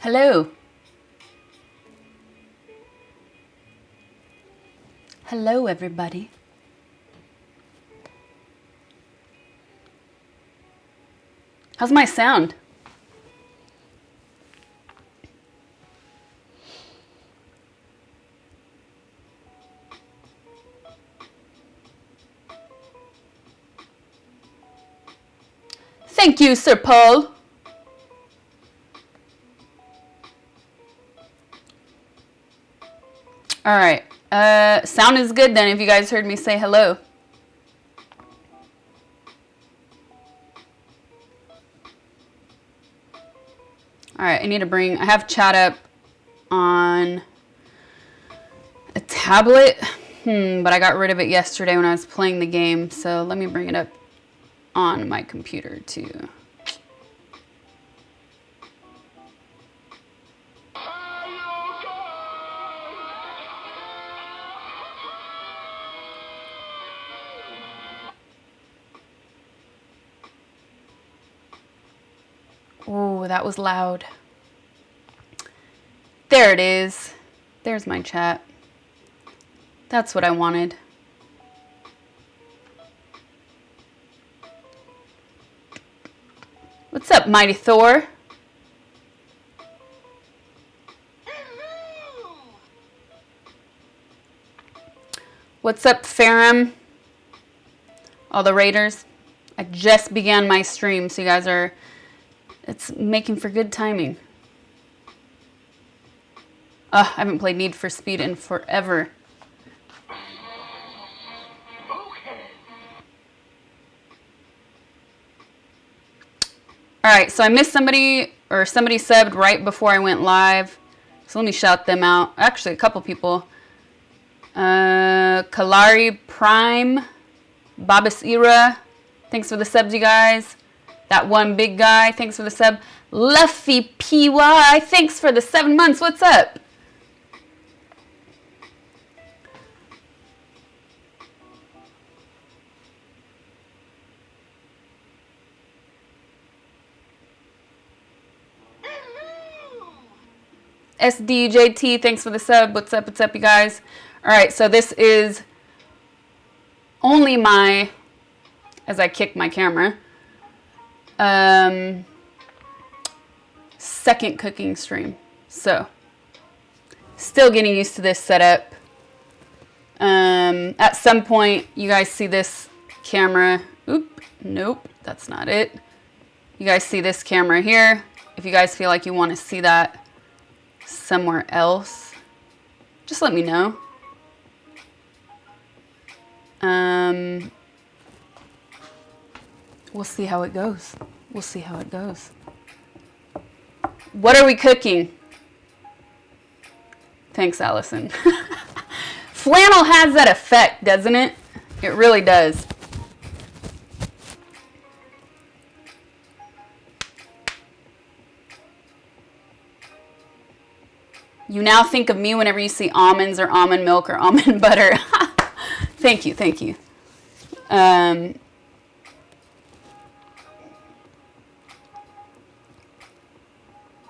Hello. Hello, everybody. How's my sound? Thank you, Sir Paul. All right. Sound is good then if you guys heard me say hello. All right, I have chat up on a tablet, but I got rid of it yesterday when I was playing the game, so let me bring it up on my computer too. Oh, that was loud. There it is. There's my chat. That's what I wanted. What's up, Mighty Thor? What's up, Ferrum? All the raiders. I just began my stream, so you guys are... It's making for good timing. I haven't played Need for Speed in forever. Alright, so I missed somebody, or somebody subbed right before I went live. So let me shout them out. Actually, a couple people. Kalari Prime, Babas Era. Thanks for the subs, you guys. That one big guy, thanks for the sub. Luffy PY, thanks for the 7 months. What's up? SDJT, thanks for the sub. What's up, you guys? All right, so this is only my, as I kick my camera, second cooking stream. So, still getting used to this setup. At some point, you guys see this camera. Oop, nope, that's not it. You guys see this camera here. If you guys feel like you want to see that somewhere else, just let me know. We'll see how it goes. We'll see how it goes. What are we cooking? Thanks, Allison. Flannel has that effect, doesn't it? It really does. You now think of me whenever you see almonds or almond milk or almond butter. Thank you, thank you.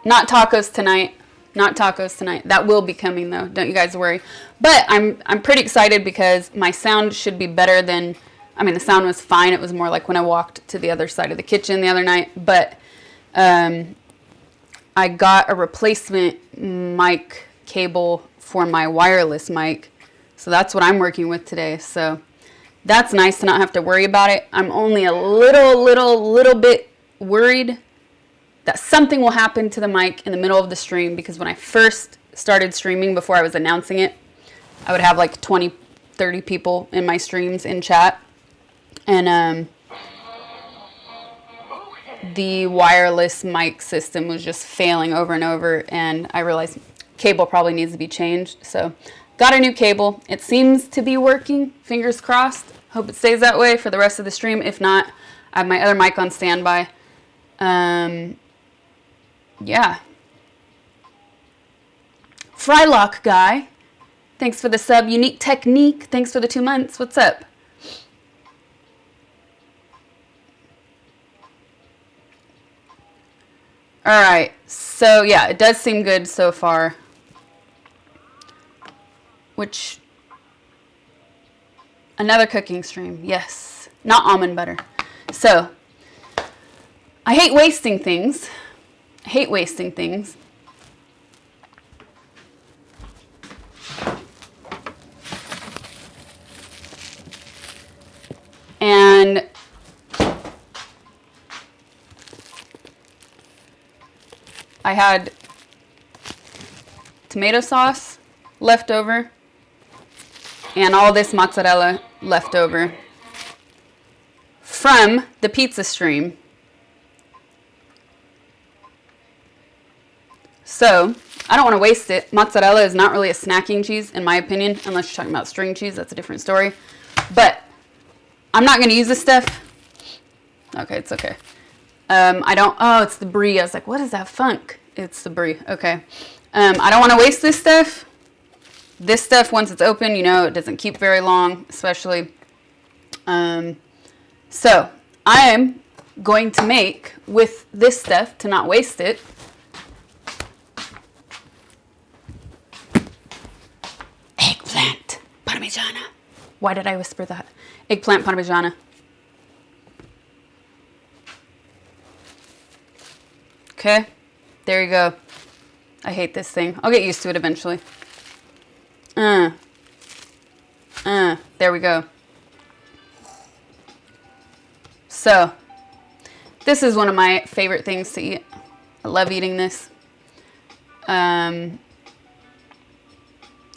Not tacos tonight. Not tacos tonight. That will be coming though. Don't you guys worry. But I'm pretty excited because my sound should be better than, I mean, the sound was fine. It was more like when I walked to the other side of the kitchen the other night. But I got a replacement mic cable for my wireless mic. So that's what I'm working with today. So that's nice to not have to worry about it. I'm only a little bit worried that something will happen to the mic in the middle of the stream, because when I first started streaming, before I was announcing it, I would have like 20, 30 people in my streams in chat. And the wireless mic system was just failing over and over, and I realized cable probably needs to be changed. So got a new cable. It seems to be working. Fingers crossed. Hope it stays that way for the rest of the stream. If not, I have my other mic on standby. Yeah. Frylock guy, thanks for the sub. Unique Technique, thanks for the 2 months. What's up? All right, so yeah, it does seem good so far. Which, another cooking stream, yes. Not almond butter. So, I hate wasting things. I hate wasting things. And I had tomato sauce left over and all this mozzarella left over from the pizza stream. So I don't want to waste it. Mozzarella is not really a snacking cheese, in my opinion, unless you're talking about string cheese. That's a different story. But I'm not going to use this stuff. Okay, it's okay. I don't, oh, it's the brie. I was like, what is that funk? It's the brie. Okay. I don't want to waste this stuff. This stuff, once it's open, you know, it doesn't keep very long, especially. So I am going to make with this stuff, to not waste it, eggplant parmigiana. Why did I whisper that? Eggplant parmigiana. Okay, there you go. I hate this thing. I'll get used to it eventually. There we go. So, this is one of my favorite things to eat. I love eating this. I've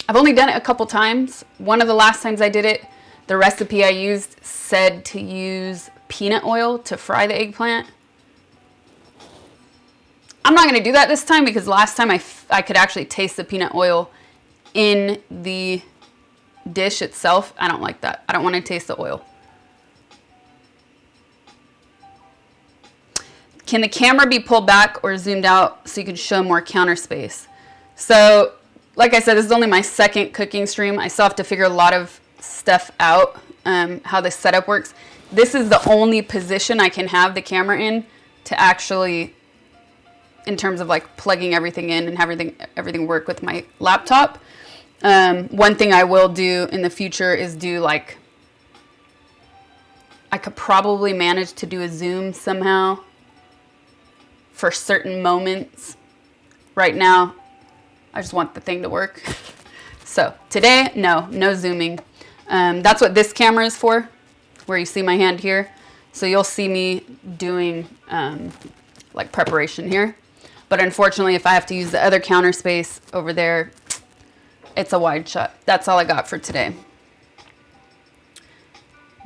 only done it a couple times. One of the last times I did it, the recipe I used said to use peanut oil to fry the eggplant. I'm not going to do that this time because last time I could actually taste the peanut oil in the dish itself. I don't like that. I don't want to taste the oil. Can the camera be pulled back or zoomed out so you can show more counter space? So, like I said, this is only my second cooking stream. I still have to figure a lot of stuff out, how this setup works. This is the only position I can have the camera in to actually, in terms of like plugging everything in and everything work with my laptop. One thing I will do in the future is do like, I could probably manage to do a zoom somehow for certain moments. Right now, I just want the thing to work. So today, no zooming. That's what this camera is for, where you see my hand here. So you'll see me doing like preparation here. But unfortunately, if I have to use the other counter space over there, it's a wide shot. That's all I got for today.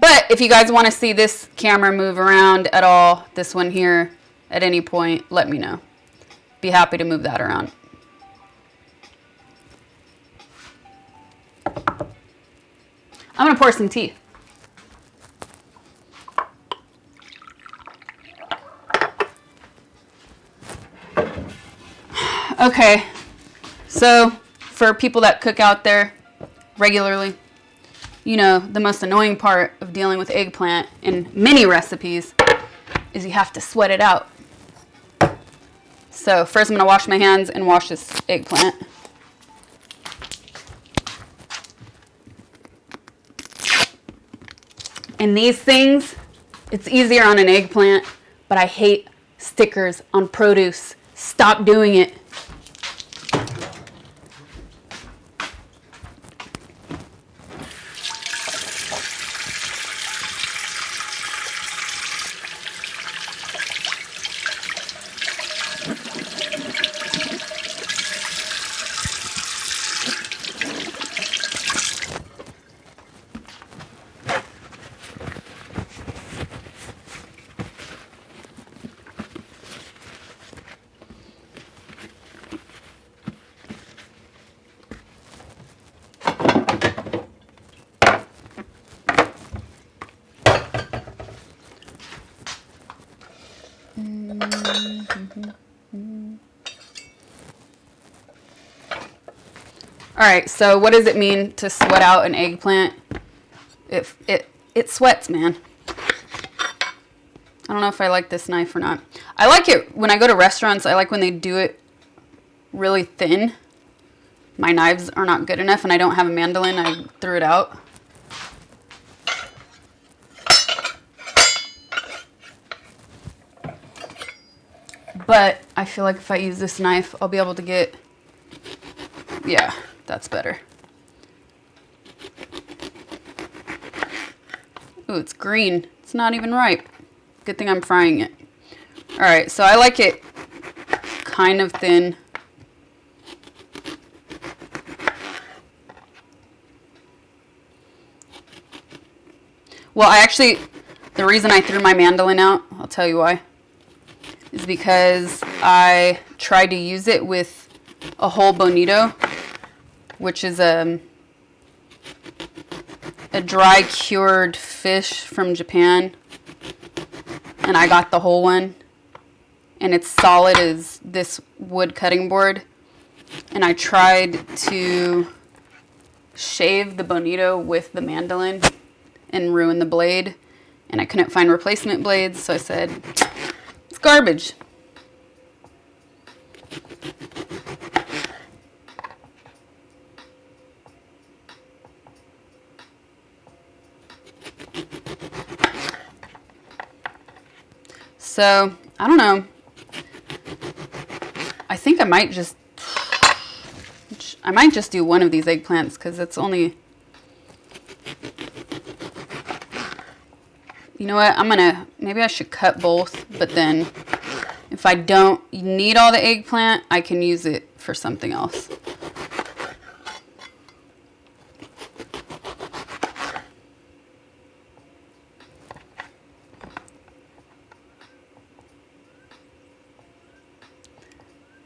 But if you guys want to see this camera move around at all, this one here, at any point, let me know. Be happy to move that around. I'm going to pour some tea. Okay, so for people that cook out there regularly, you know, the most annoying part of dealing with eggplant in many recipes is you have to sweat it out. So first I'm going to wash my hands and wash this eggplant. And these things, it's easier on an eggplant, but I hate stickers on produce. Stop doing it. All right, so what does it mean to sweat out an eggplant? It sweats, man. I don't know if I like this knife or not. I like it when I go to restaurants. I like when they do it really thin. My knives are not good enough and I don't have a mandolin. I threw it out. But I feel like if I use this knife, I'll be able to get, yeah, that's better. Ooh, it's green. It's not even ripe. Good thing I'm frying it. All right, so I like it kind of thin. Well, the reason I threw my mandolin out, I'll tell you why, is because I tried to use it with a whole bonito, which is a dry cured fish from Japan, and I got the whole one, and it's solid as this wood cutting board, and I tried to shave the bonito with the mandolin and ruin the blade, and I couldn't find replacement blades, so I said, it's garbage. So, I don't know. I think I might just do one of these eggplants because it's only, you know what, maybe I should cut both, but then if I don't need all the eggplant, I can use it for something else.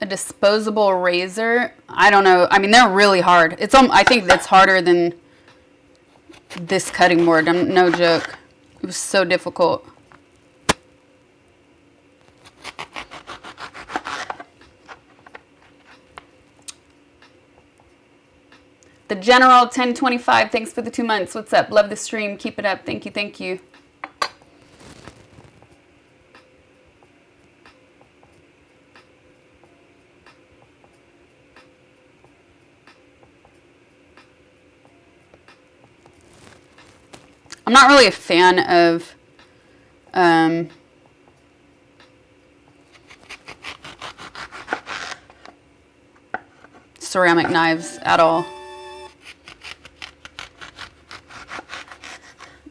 A disposable razor, I don't know. I mean, they're really hard. I think that's harder than this cutting board. No joke. It was so difficult. The General 1025, thanks for the 2 months. What's up? Love the stream. Keep it up. Thank you. Thank you. I'm not really a fan of ceramic knives at all.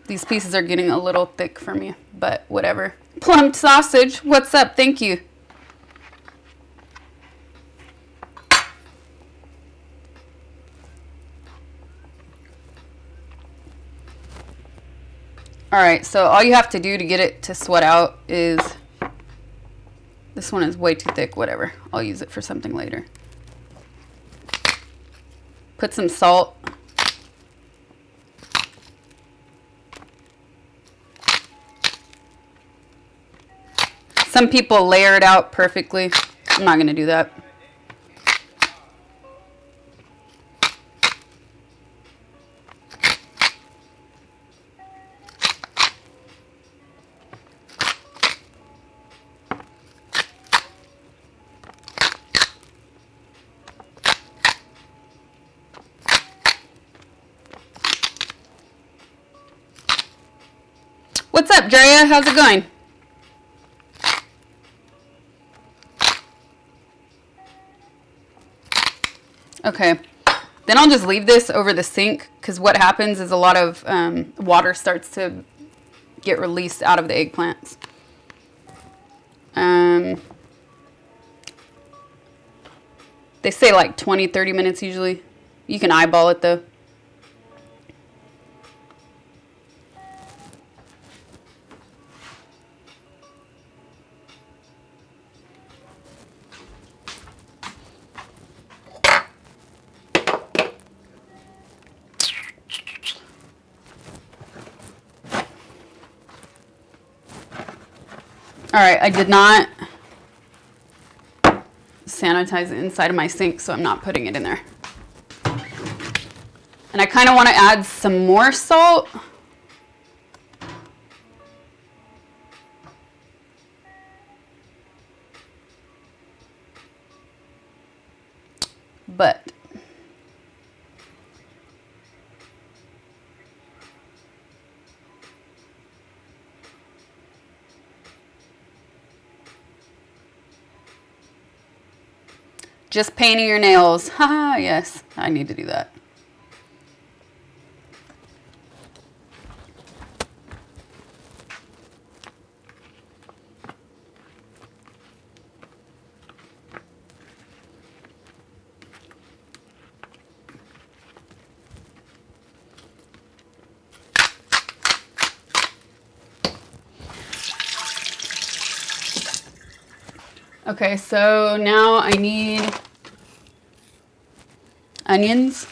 These pieces are getting a little thick for me, but whatever. Plumped sausage, what's up? Thank you. All right, so all you have to do to get it to sweat out is, this one is way too thick, whatever. I'll use it for something later. Put some salt. Some people layer it out perfectly. I'm not gonna do that. What's up, Drea? How's it going? Okay, then I'll just leave this over the sink because what happens is a lot of water starts to get released out of the eggplants. They say like 20-30 minutes usually. You can eyeball it though. All right, I did not sanitize the inside of my sink, so I'm not putting it in there. And I kind of want to add some more salt. But just painting your nails. Haha, yes, I need to do that. Okay, so now I need onions.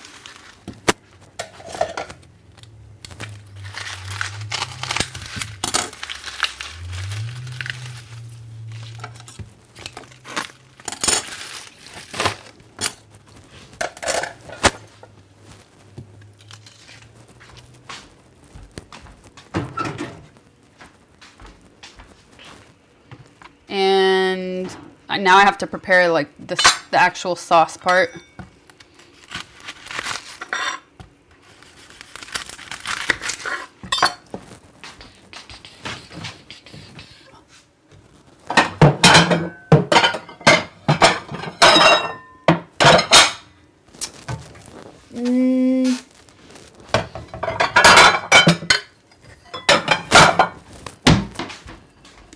And now I have to prepare like the actual sauce part.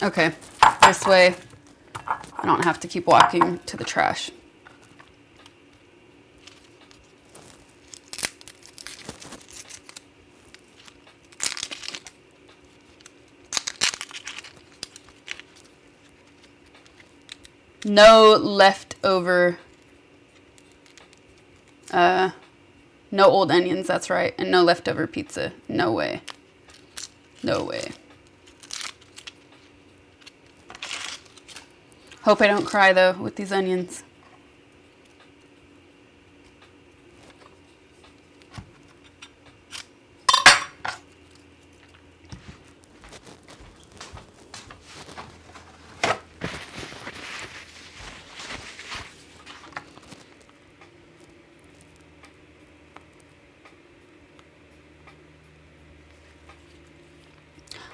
Okay, this way I don't have to keep walking to the trash. No leftover, no old onions, that's right, and no leftover pizza. No way. No way. Hope I don't cry though with these onions.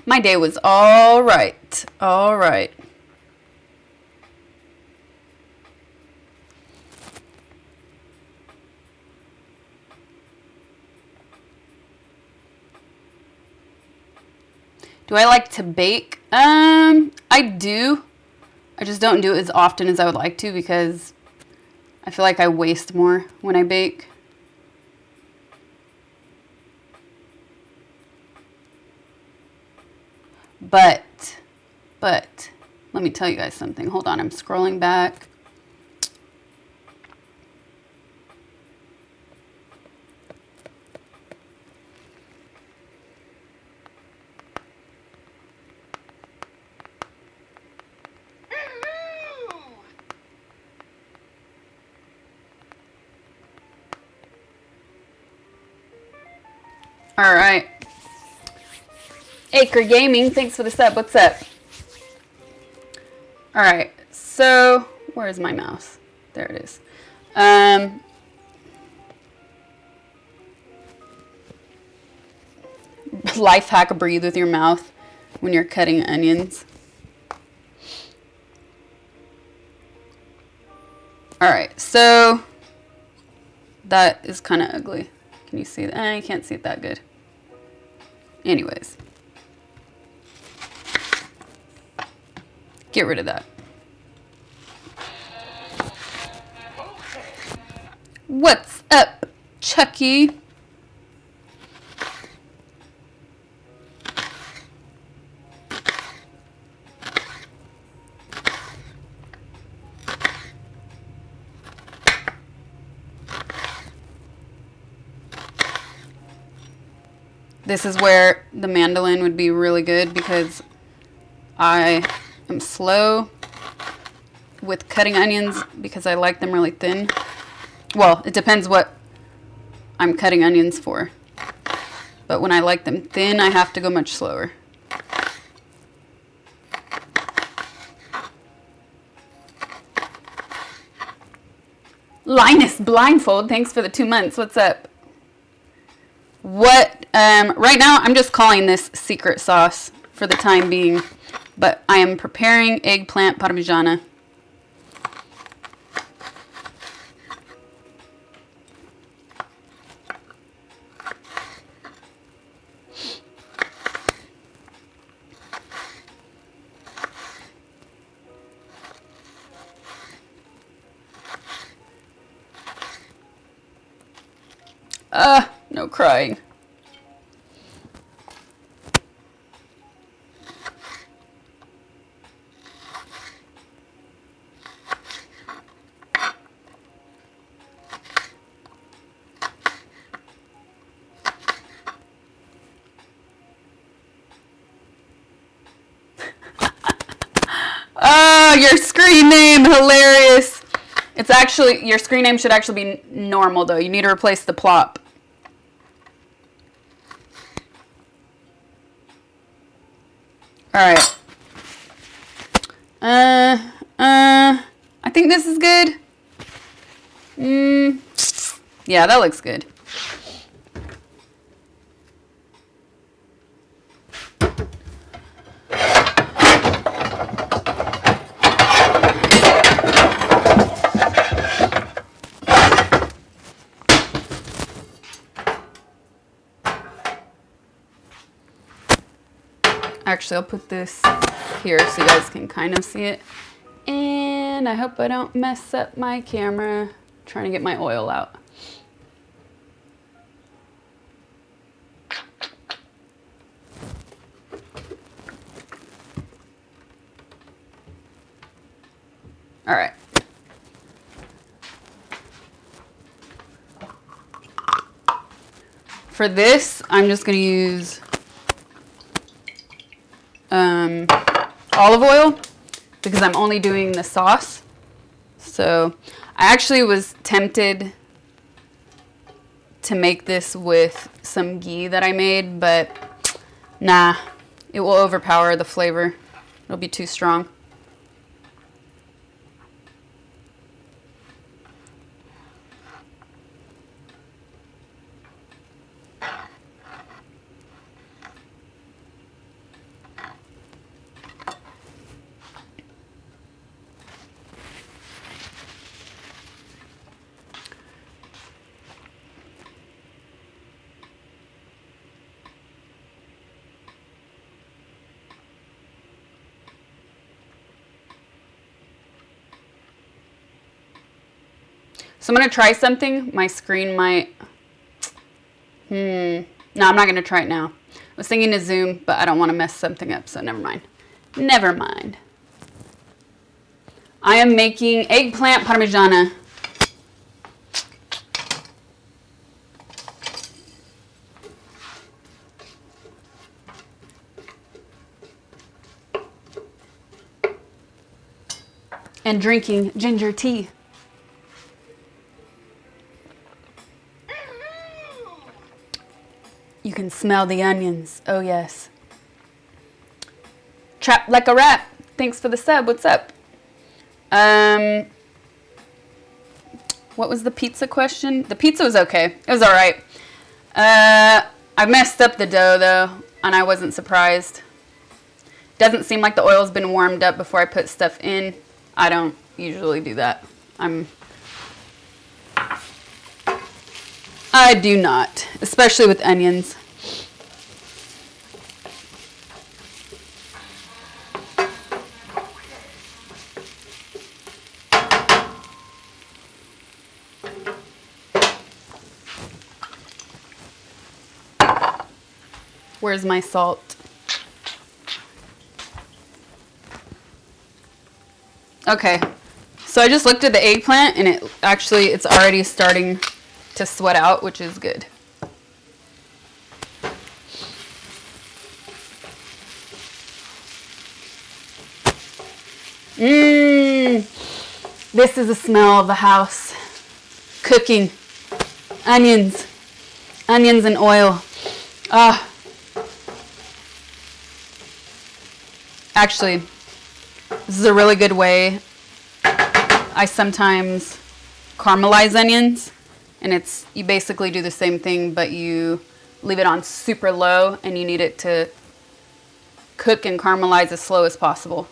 My day was all right. All right. Do I like to bake? I do. I just don't do it as often as I would like to because I feel like I waste more when I bake. But, let me tell you guys something. Hold on, I'm scrolling back. All right. Acre Gaming, thanks for the sub. What's up? All right. So, where's my mouse? There it is. Life hack, breathe with your mouth when you're cutting onions. All right. So, that is kind of ugly. Can you see it? You can't see it that good. Anyways. Get rid of that. What's up, Chucky? This is where the mandolin would be really good because I am slow with cutting onions because I like them really thin. Well, it depends what I'm cutting onions for. But when I like them thin, I have to go much slower. Linus Blindfold, thanks for the 2 months. What's up? What, right now I'm just calling this secret sauce for the time being, but I am preparing eggplant parmigiana. No crying. Oh, your screen name, hilarious. It's actually, your screen name should actually be normal though. You need to replace the plop. Alright. I think this is good. Yeah, that looks good. Actually, I'll put this here so you guys can kind of see it. And I hope I don't mess up my camera. I'm trying to get my oil out. All right. For this, I'm just going to use olive oil because I'm only doing the sauce. So I actually was tempted to make this with some ghee that I made, but nah, it will overpower the flavor. It'll be too strong. So I'm going to try something. My screen might... No, I'm not going to try it now. I was thinking to zoom, but I don't want to mess something up, so never mind. Never mind. I am making eggplant parmigiana. And drinking ginger tea. You can smell the onions. Oh, yes. Trapped like a rat. Thanks for the sub. What's up? What was the pizza question? The pizza was okay. It was all right. I messed up the dough, though, and I wasn't surprised. Doesn't seem like the oil's been warmed up before I put stuff in. I don't usually do that. I do not, especially with onions. Where's my salt? Okay, so I just looked at the eggplant and it's already starting to sweat out, which is good. This is the smell of the house. Cooking. Onions. Onions and oil. Actually, this is a really good way. I sometimes caramelized onions, and you basically do the same thing, but you leave it on super low, and you need it to cook and caramelize as slow as possible.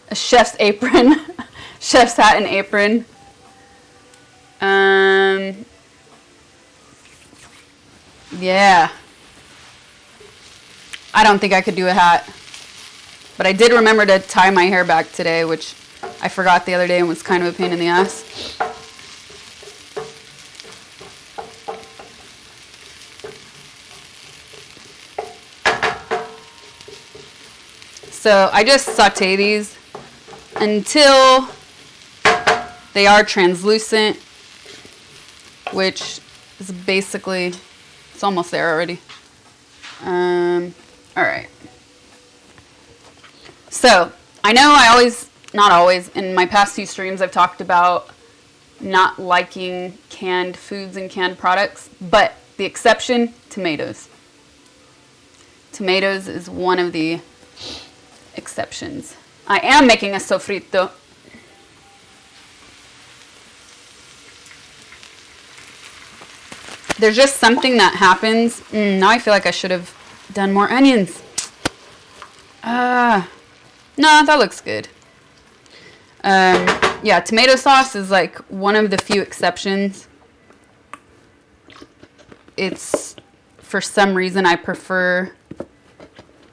A chef's apron, chef's hat and apron. Yeah. I don't think I could do a hat. But I did remember to tie my hair back today, which I forgot the other day and was kind of a pain in the ass. So I just saute these until they are translucent, which is basically, it's almost there already. All right. So I know not always, in my past few streams I've talked about not liking canned foods and canned products, but the exception, tomatoes. Tomatoes is one of the exceptions. I am making a sofrito. There's just something that happens. Now I feel like I should have done more onions. No, that looks good. Yeah, tomato sauce is like one of the few exceptions. It's, for some reason, I prefer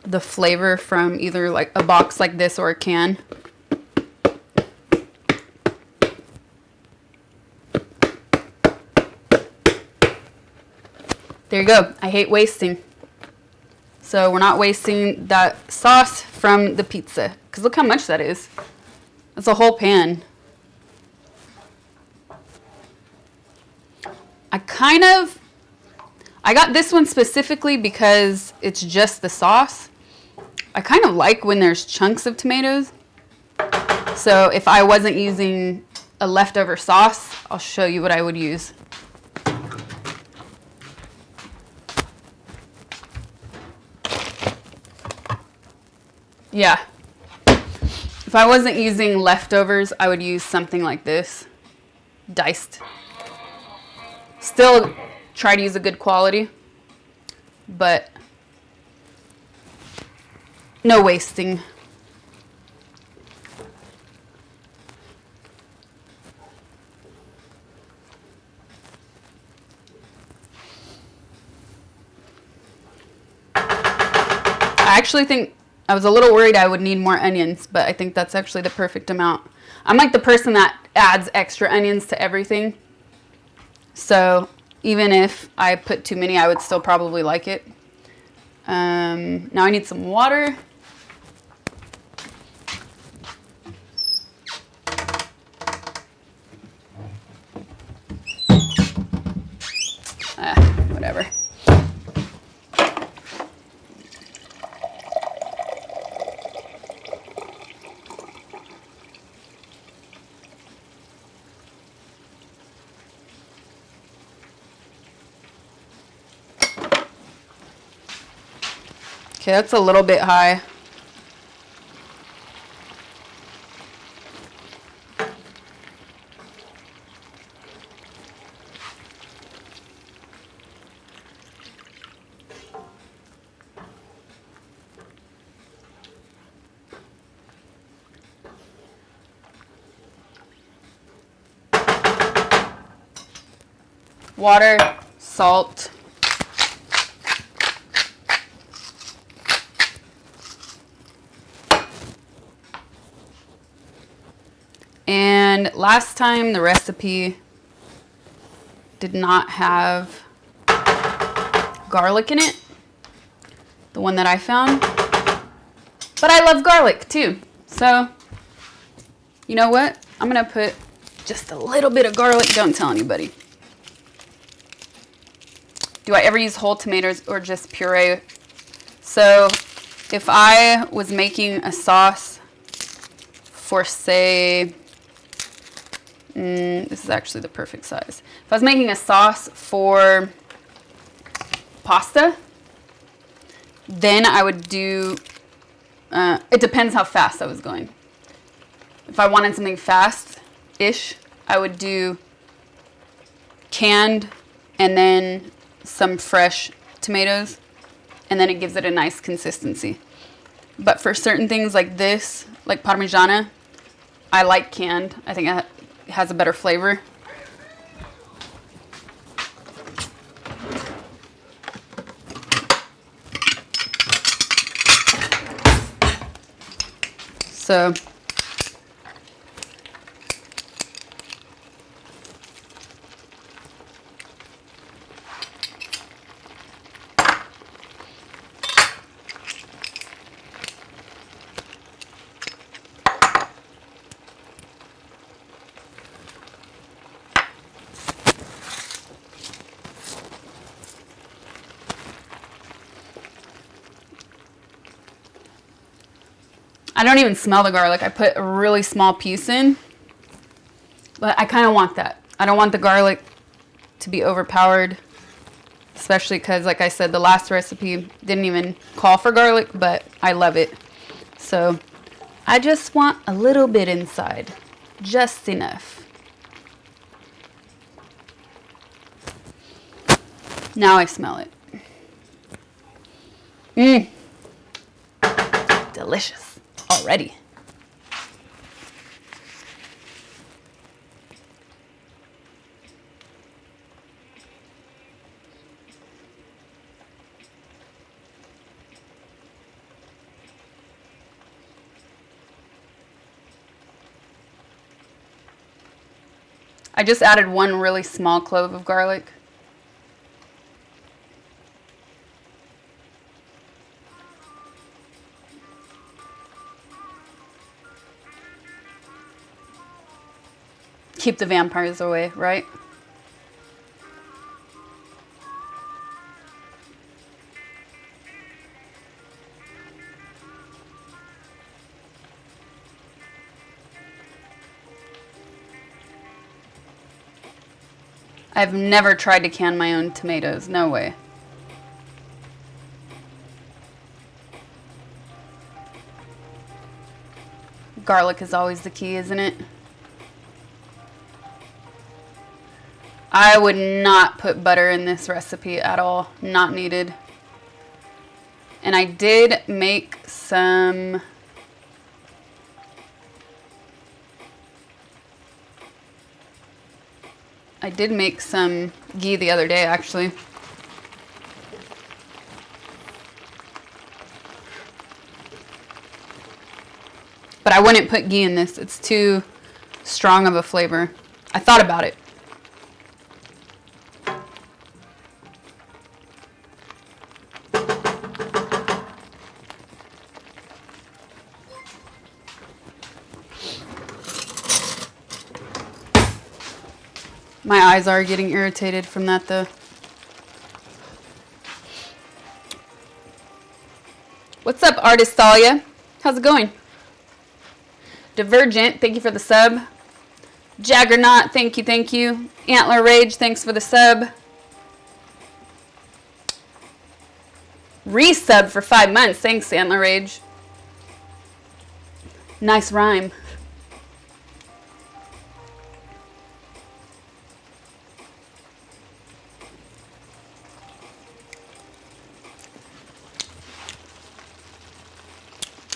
the flavor from either like a box like this or a can. There you go. I hate wasting. So we're not wasting that sauce from the pizza. Because look how much that is. That's a whole pan. I got this one specifically because it's just the sauce. I kind of like when there's chunks of tomatoes. So if I wasn't using a leftover sauce, I'll show you what I would use. Yeah. If I wasn't using leftovers, I would use something like this. Diced. Still try to use a good quality, but no wasting. I actually think I was a little worried I would need more onions, but I think that's actually the perfect amount. I'm like the person that adds extra onions to everything. So even if I put too many, I would still probably like it. Now I need some water. Whatever. Okay, that's a little bit high. Water, salt. And last time the recipe did not have garlic in it, the one that I found. But I love garlic too. So, you know what? I'm gonna put just a little bit of garlic. Don't tell anybody. Do I ever use whole tomatoes or just puree? So if I was making a sauce for, say, This is actually the perfect size. If I was making a sauce for pasta, then I would do, it depends how fast I was going. If I wanted something fast-ish, I would do canned and then some fresh tomatoes, and then it gives it a nice consistency. But for certain things like this, like parmigiana, I like canned. I think it has a better flavor. So I don't even smell the garlic. I put a really small piece in, but I kind of want that. I don't want the garlic to be overpowered, especially because, like I said, the last recipe didn't even call for garlic, but I love it. So I just want a little bit inside, just enough. Now I smell it. Mmm. Delicious already. I just added one really small clove of garlic. Keep the vampires away, right? I've never tried to can my own tomatoes. No way. Garlic is always the key, isn't it? I would not put butter in this recipe at all. Not needed. And I did make some... I did make some ghee the other day, actually. But I wouldn't put ghee in this. It's too strong of a flavor. I thought about it. My eyes are getting irritated from that though. What's up, Artist Thalia? How's it going? Divergent, thank you for the sub. Jaggernaut, thank you, thank you. Antler Rage, thanks for the sub. Resub for 5 months, thanks, Antler Rage. Nice rhyme.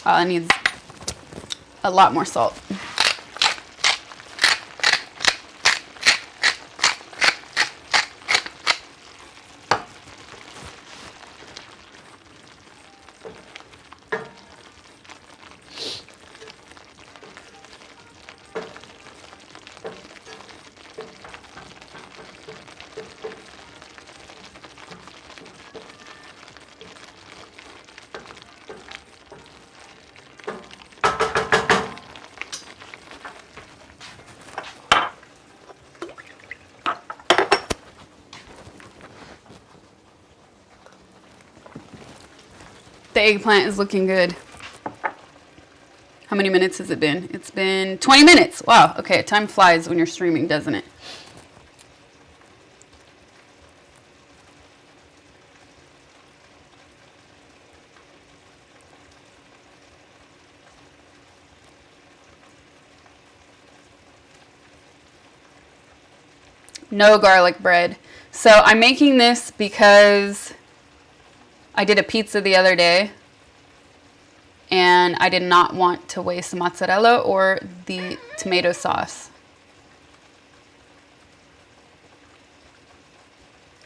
Oh, it needs a lot more salt. The eggplant is looking good. How many minutes has it been? It's been 20 minutes. Wow. Okay. Time flies when you're streaming, doesn't it? No garlic bread. So I'm making this because I did a pizza the other day and I did not want to waste the mozzarella or the tomato sauce.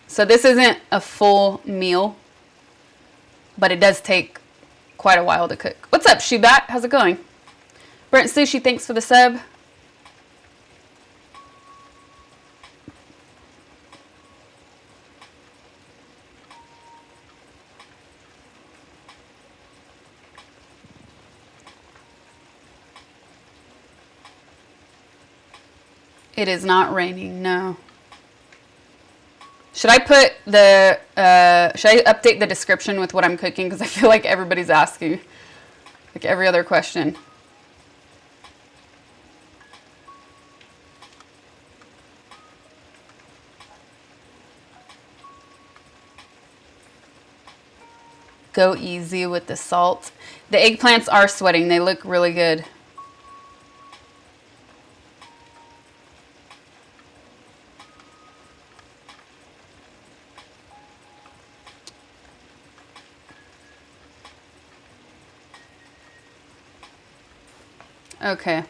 So this isn't a full meal, but it does take quite a while to cook. What's up, Shubat? How's it going? Brent Sushi, thanks for the sub. It is not raining, no. Should I put the, should I update the description with what I'm cooking? Because I feel like everybody's asking, like every other question. Go easy with the salt. The eggplants are sweating. They look really good. Okay.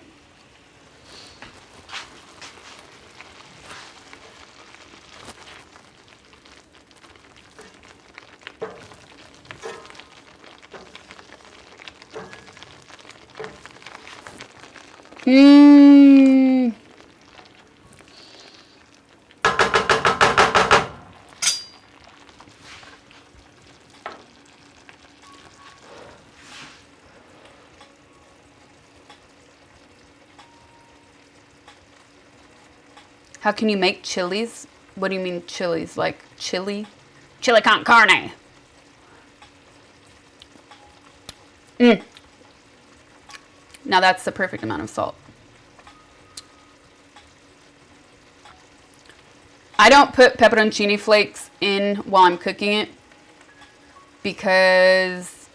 How can you make chilies? What do you mean chilies? Like chili? Chili con carne. Now that's the perfect amount of salt. I don't put pepperoncini flakes in while I'm cooking it because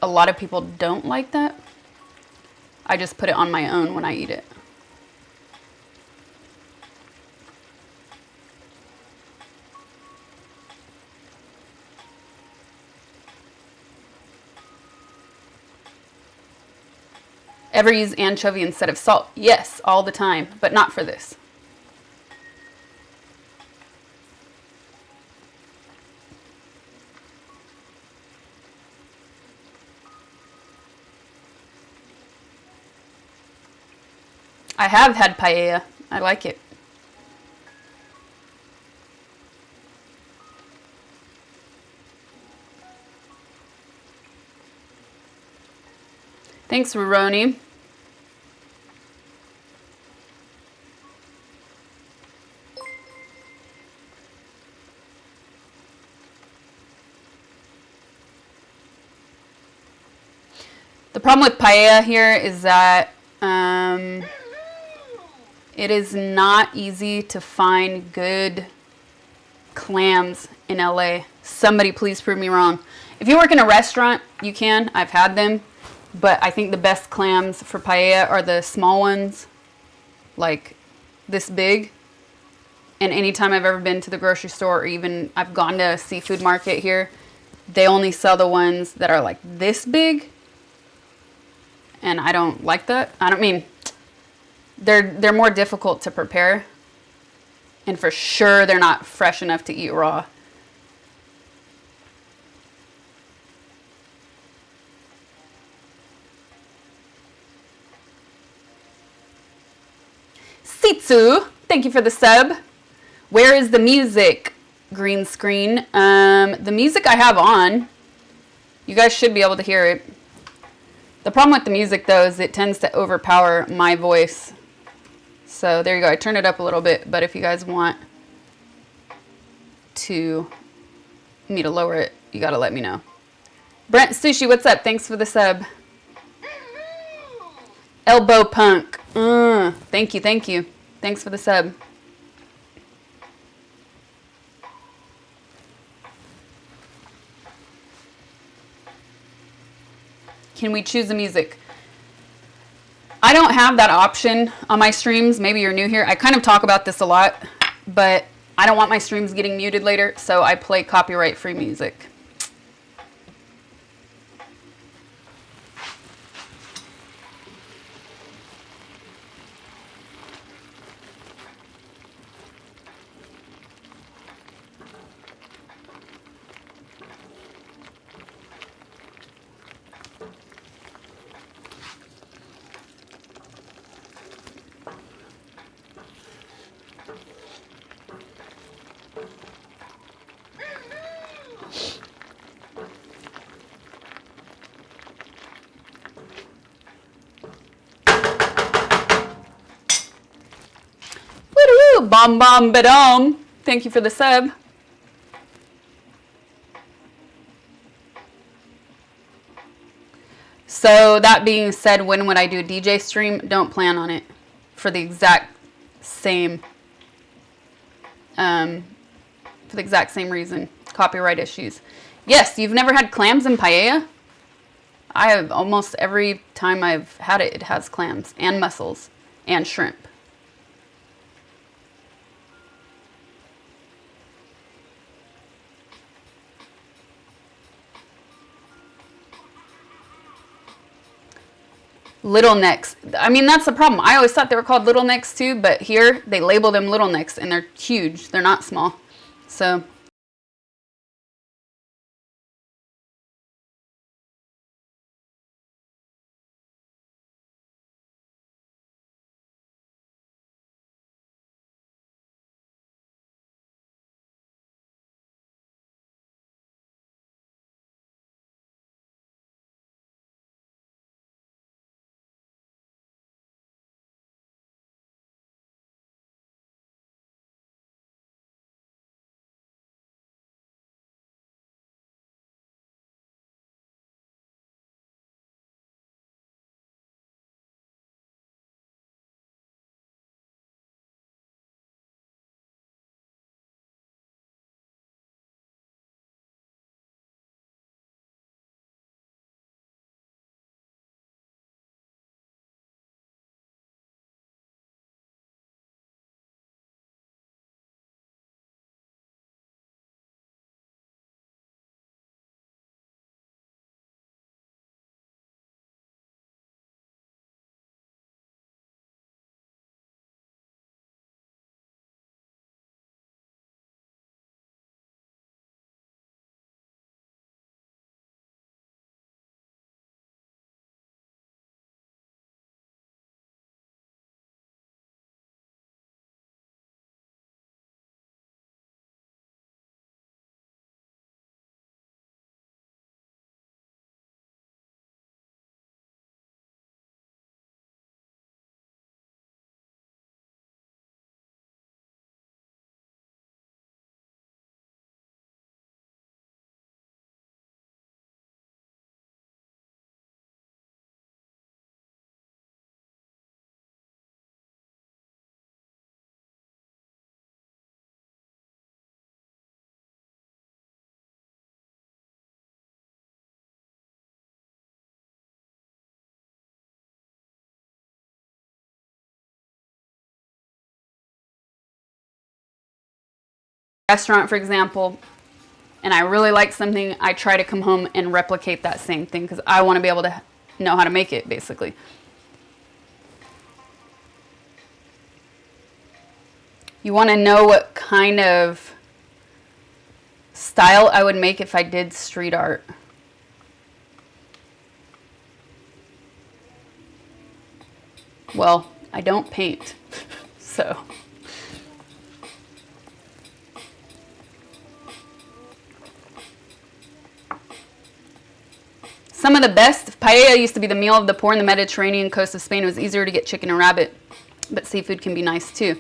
a lot of people don't like that. I just put it on my own when I eat it. Ever use anchovy instead of salt? Yes, all the time, but not for this. I have had paella. I like it. Thanks, Roroni. The problem with paella here is that it is not easy to find good clams in LA. Somebody please prove me wrong. If you work in a restaurant, you can. I've had them. But I think the best clams for paella are the small ones, like this big. And anytime I've ever been to the grocery store or even I've gone to a seafood market here, they only sell the ones that are like this big. And I don't like that. I don't mean, they're more difficult to prepare. And for sure, they're not fresh enough to eat raw. Sitsu, thank you for the sub. Where is the music? Green screen. The music I have on, you guys should be able to hear it. The problem with the music though is it tends to overpower my voice. So there you go. I turned it up a little bit, but if you guys want me to lower it, you gotta let me know. Brent Sushi, what's up? Thanks for the sub. Elbow Punk. Thank you, thank you. Thanks for the sub. Can we choose the music? I don't have that option on my streams. Maybe you're new here. I kind of talk about this a lot, but I don't want my streams getting muted later, so I play copyright-free music. Bom bom badom. Thank you for the sub. So that being said, when would I do a DJ stream? Don't plan on it for the exact same reason. Copyright issues. Yes, you've never had clams and paella? I have. Almost every time I've had it, it has clams and mussels and shrimp. Little necks. I mean, that's the problem. I always thought they were called little necks too, but here they label them little necks and they're huge. They're not small. So restaurant, for example, and I really like something, I try to come home and replicate that same thing because I want to be able to know how to make it, basically. You want to know what kind of style I would make if I did street art. Well, I don't paint, so. Some of the best, paella used to be the meal of the poor in the Mediterranean coast of Spain. It was easier to get chicken and rabbit, but seafood can be nice too.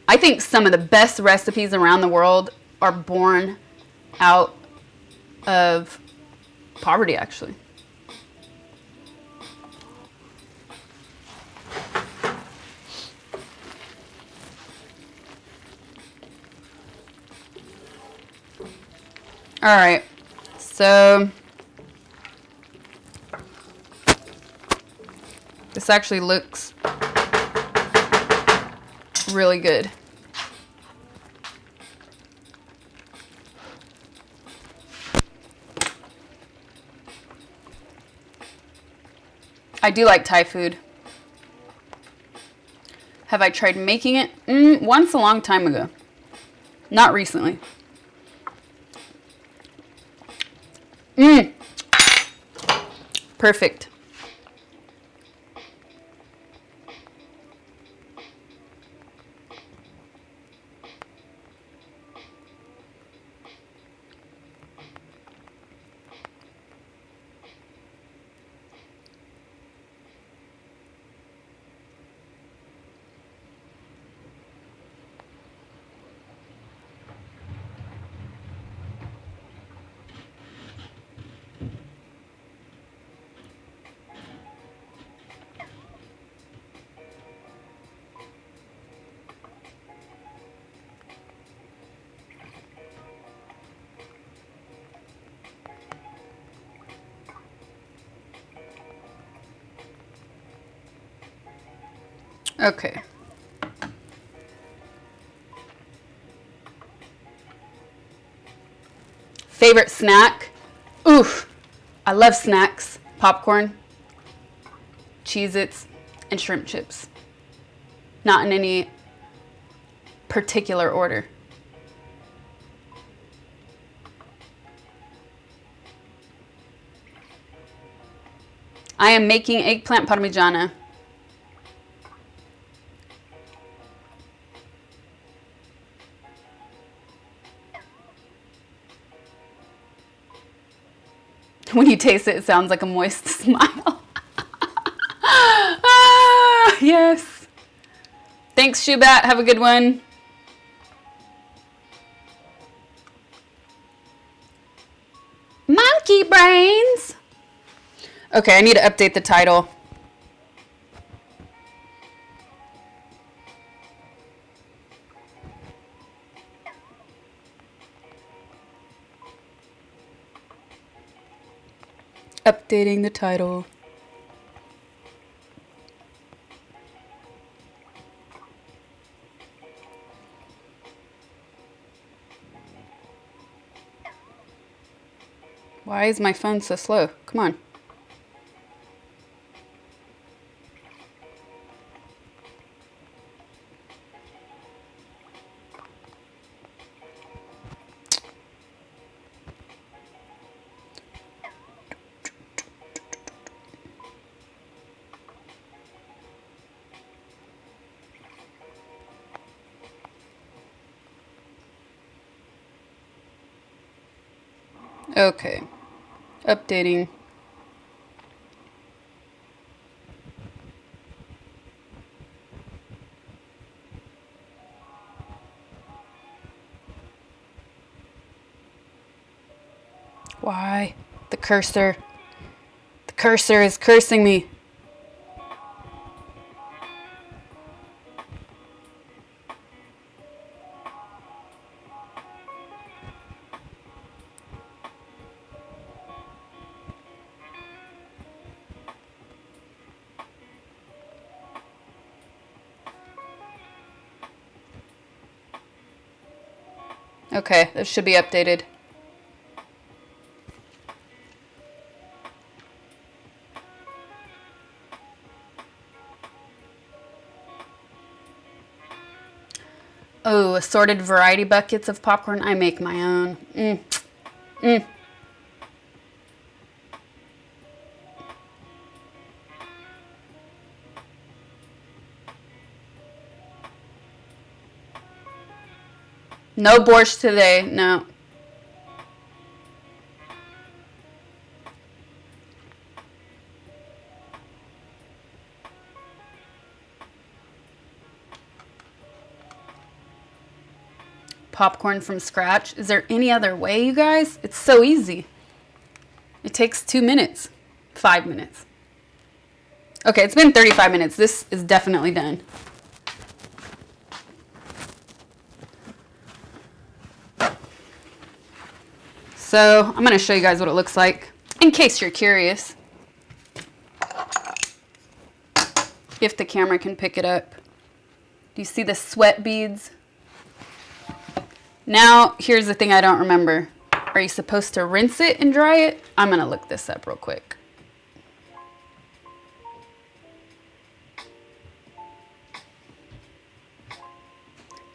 I think some of the best recipes around the world are born out of poverty, actually. All right, so this actually looks really good. I do like Thai food. Have I tried making it? Once a long time ago. Not recently. Perfect. Okay. Favorite snack? Oof. I love snacks. Popcorn, Cheez-Its, and shrimp chips. Not in any particular order. I am making eggplant parmigiana. When you taste it, it sounds like a moist smile. Ah, yes. Thanks, Shubat. Have a good one. Monkey brains. Okay, I need to update the title. Updating the title. Why is my phone so slow? Come on. Okay. Updating. Why? The cursor. The cursor is cursing me. Okay, this should be updated. Oh, assorted variety buckets of popcorn. I make my own. No borscht today, no. Popcorn from scratch. Is there any other way, you guys? It's so easy. It takes 2 minutes, 5 minutes. Okay, it's been 35 minutes. This is definitely done. So I'm going to show you guys what it looks like in case you're curious. If the camera can pick it up. Do you see the sweat beads? Now, here's the thing I don't remember. Are you supposed to rinse it and dry it? I'm going to look this up real quick.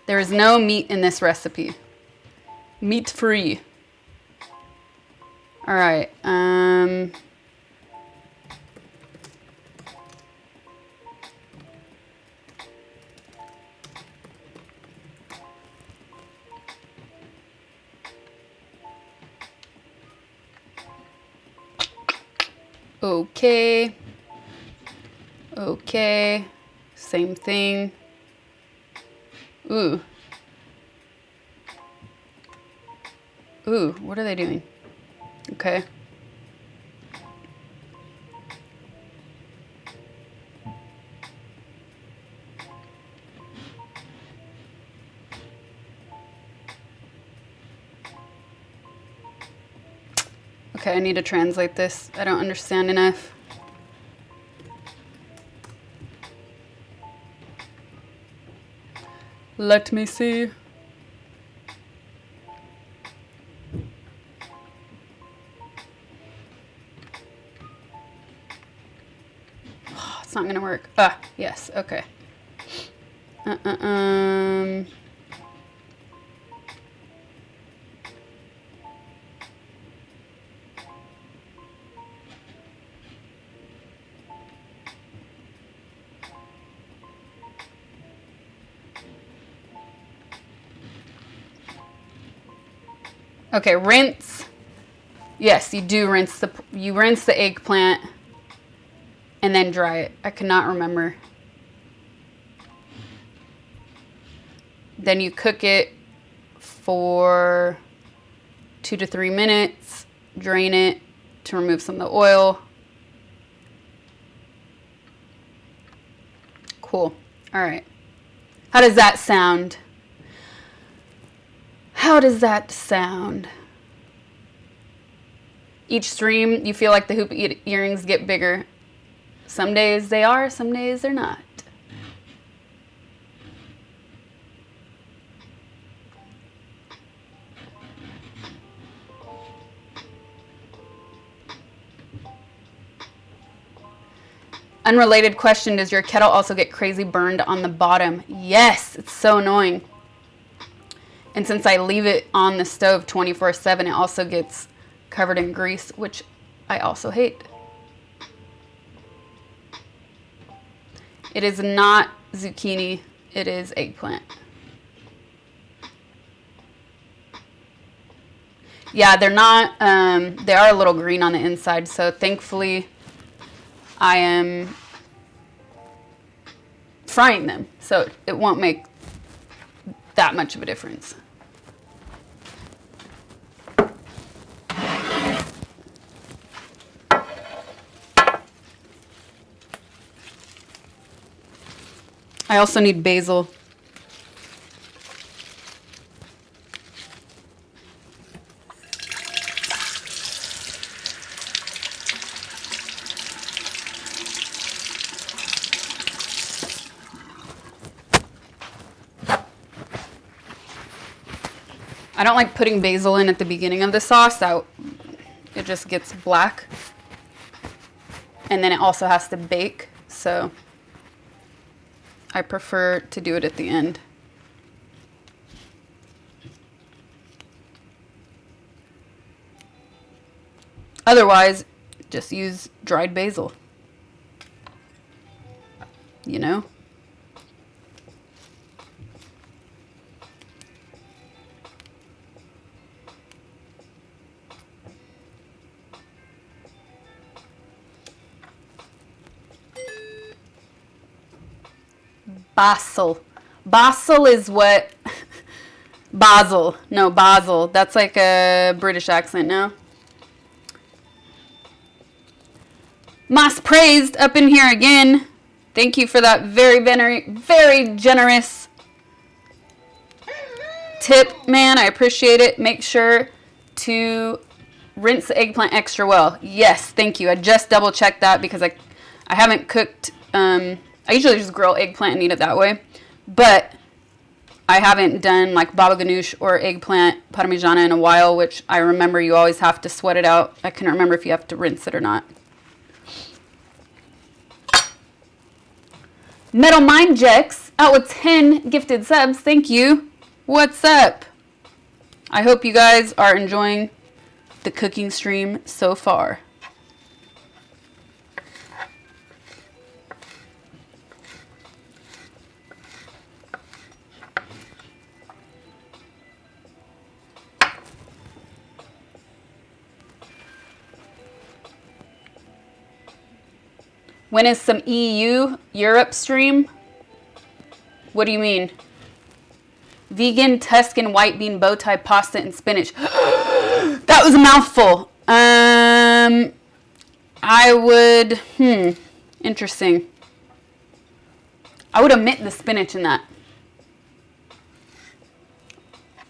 There is no meat in this recipe. Meat free. All right. Okay. Okay. Same thing. Ooh. Ooh, what are they doing? Okay. Okay, I need to translate this. I don't understand enough. Let me see. Oh, it's not gonna work. Ah, yes, okay. Okay, rinse. Yes, you do rinse the eggplant and then dry it. I cannot remember. Then you cook it for 2 to 3 minutes, drain it to remove some of the oil. Cool. All right. How does that sound? How does that sound? Each stream, you feel like the hoop earrings get bigger. Some days they are, some days they're not. Unrelated question, does your kettle also get crazy burned on the bottom? Yes, it's so annoying. And since I leave it on the stove 24/7, it also gets covered in grease, which I also hate. It is not zucchini, it is eggplant. Yeah, they're not, they are a little green on the inside, so thankfully I am frying them, so it won't make that much of a difference. I also need basil. I don't like putting basil in at the beginning of the sauce. That it just gets black. And then it also has to bake, so I prefer to do it at the end. Otherwise, just use dried basil. You know? Basil. Basil is what? Basil. No, basil. That's like a British accent, no? Mas praised up in here again. Thank you for that very generous tip, man. I appreciate it. Make sure to rinse the eggplant extra well. Yes, thank you. I just double checked that because I haven't cooked, I usually just grill eggplant and eat it that way, but I haven't done like baba ganoush or eggplant parmigiana in a while, which I remember you always have to sweat it out. I couldn't remember if you have to rinse it or not. Metal Mind Jex out with 10 gifted subs. Thank you. What's up? I hope you guys are enjoying the cooking stream so far. When is some EU Europe stream? What do you mean? Vegan Tuscan white bean bow tie pasta and spinach. That was a mouthful. I would, interesting. I would omit the spinach in that.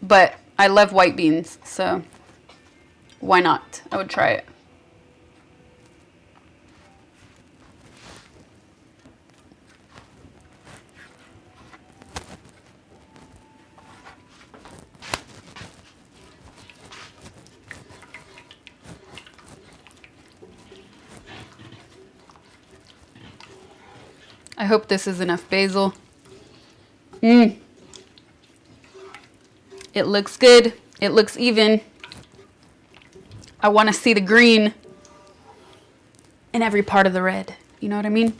But I love white beans, so why not? I would try it. I hope this is enough basil. It looks good. It looks even. I want to see the green in every part of the red. You know what I mean?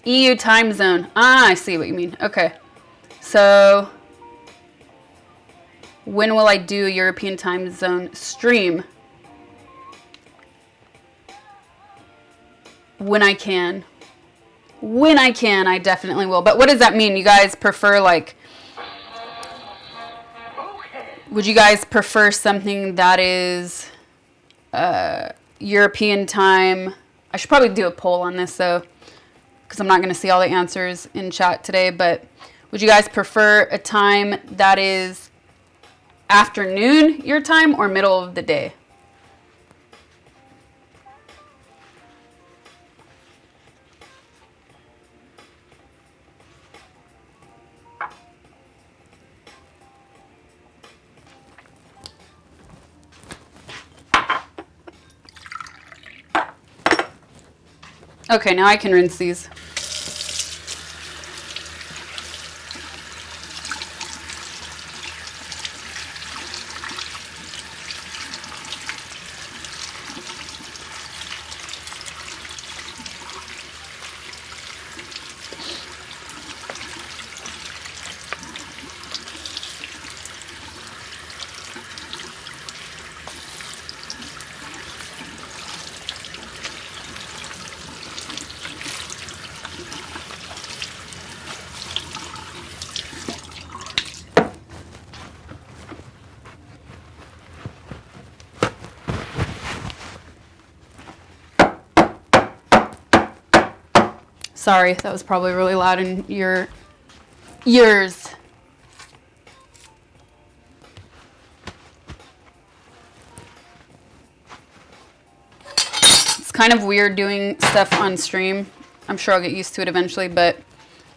EU time zone. Ah, I see what you mean. Okay. So when will I do a European time zone stream? When I can. When I can, I definitely will. But what does that mean? You guys prefer like, would you guys prefer something that is European time? I should probably do a poll on this though, because I'm not going to see all the answers in chat today. But would you guys prefer a time that is afternoon your time or middle of the day? Okay, now I can rinse these. Sorry, that was probably really loud in your ears. It's kind of weird doing stuff on stream. I'm sure I'll get used to it eventually, but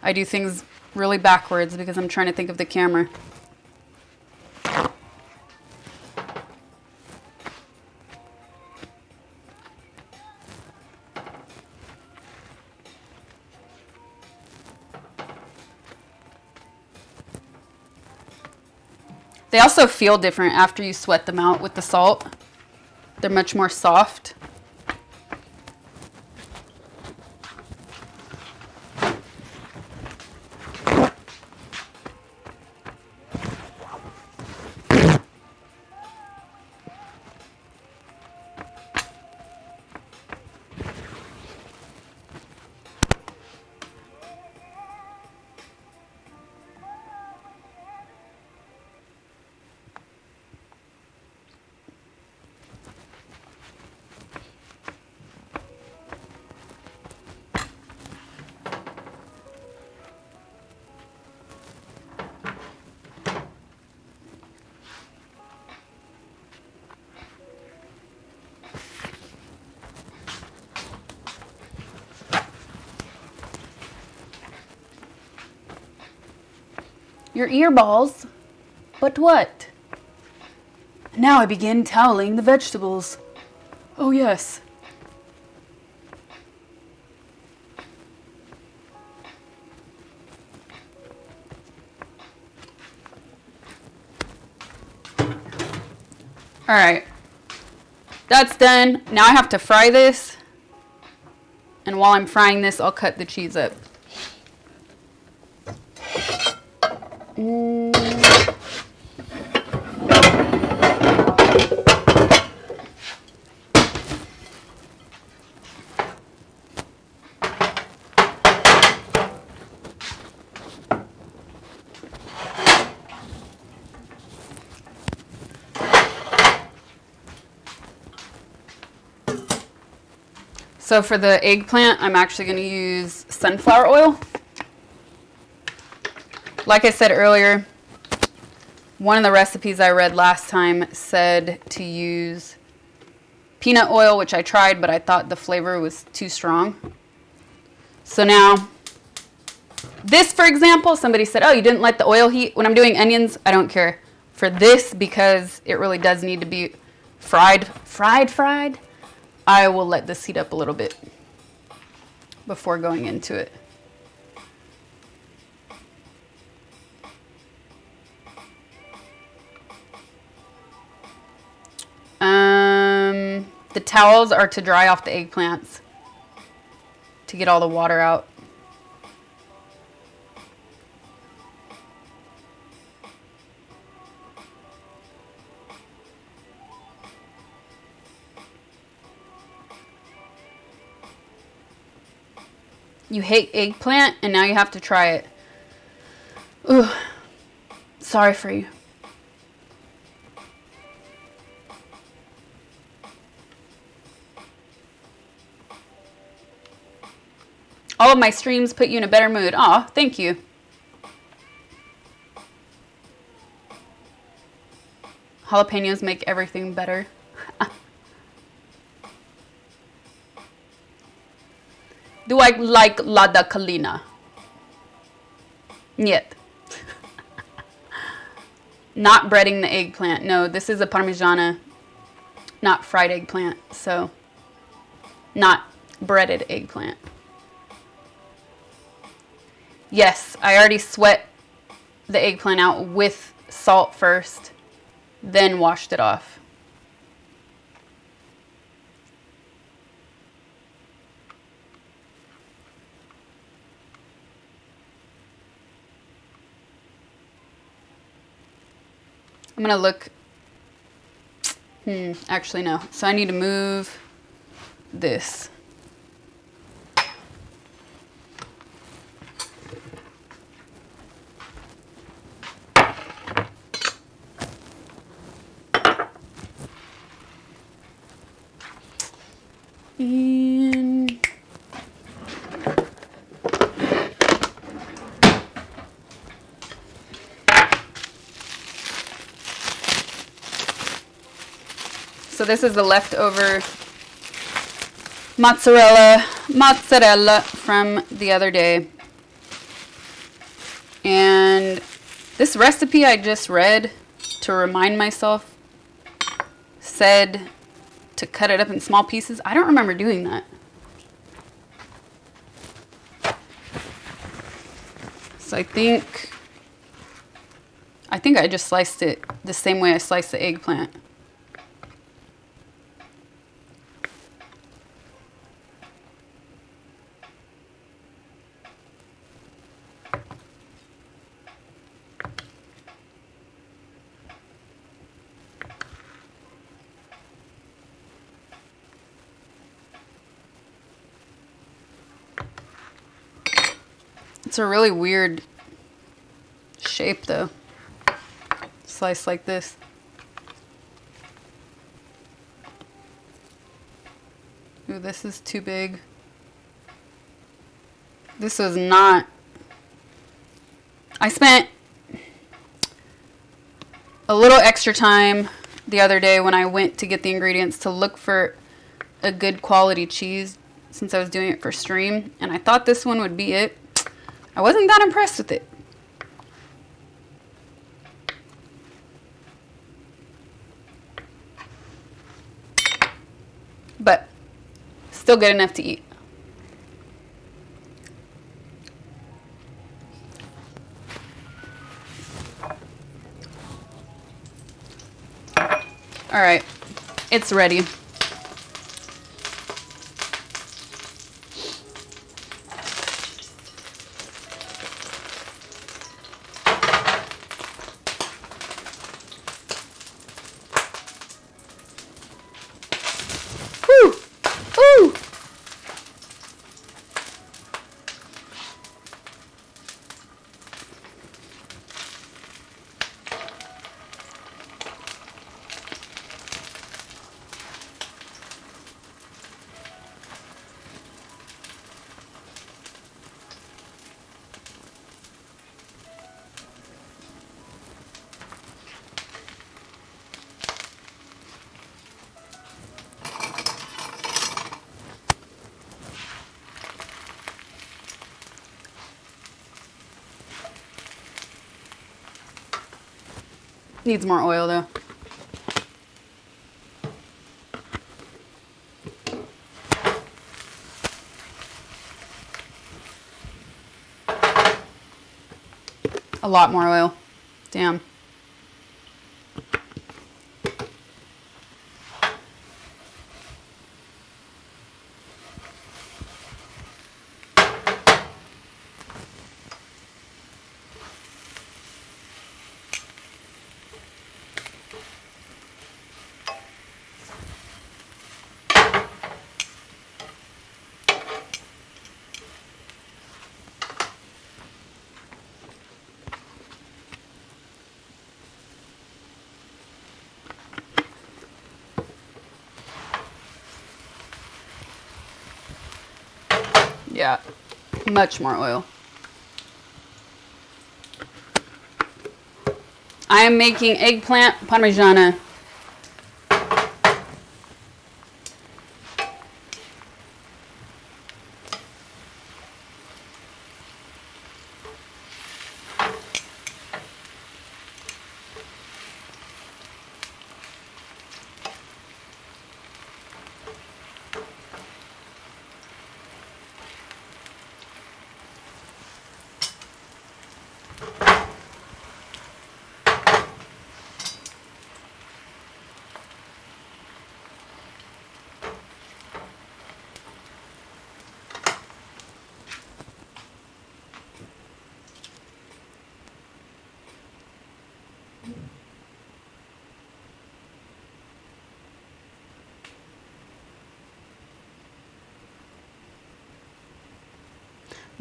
I do things really backwards because I'm trying to think of the camera. They also feel different after you sweat them out with the salt. They're much more soft. your earballs. But what? Now I begin toweling the vegetables. Oh yes. All right, that's done. Now I have to fry this. And while I'm frying this, I'll cut the cheese up. So for the eggplant, I'm actually going to use sunflower oil. Like I said earlier, one of the recipes I read last time said to use peanut oil, which I tried, but I thought the flavor was too strong. So now, this, for example, somebody said, oh, you didn't let the oil heat. When I'm doing onions, I don't care. For this, because it really does need to be fried, I will let this heat up a little bit before going into it. The towels are to dry off the eggplants to get all the water out. You hate eggplant and now you have to try it. Ooh, sorry for you. All of my streams put you in a better mood. Aw, thank you. Jalapenos make everything better. Do I like la da calina? Niet. Not breading the eggplant. No, this is a parmigiana, not fried eggplant. So, not breaded eggplant. Yes, I already sweat the eggplant out with salt first, then washed it off. I'm gonna look, actually no. So I need to move this. And so this is the leftover mozzarella from the other day. And this recipe I just read to remind myself said to cut it up in small pieces. I don't remember doing that. So I think I just sliced it the same way I sliced the eggplant. It's a really weird shape though. Slice like this. Ooh, this is too big. This was not... I spent a little extra time the other day when I went to get the ingredients to look for a good quality cheese since I was doing it for stream, and I thought this one would be it. I wasn't that impressed with it. but still good enough to eat. All right, it's ready. Woo! Woo! Needs more oil though. A lot more oil. Damn. Yeah, much more oil. I am making eggplant parmigiana.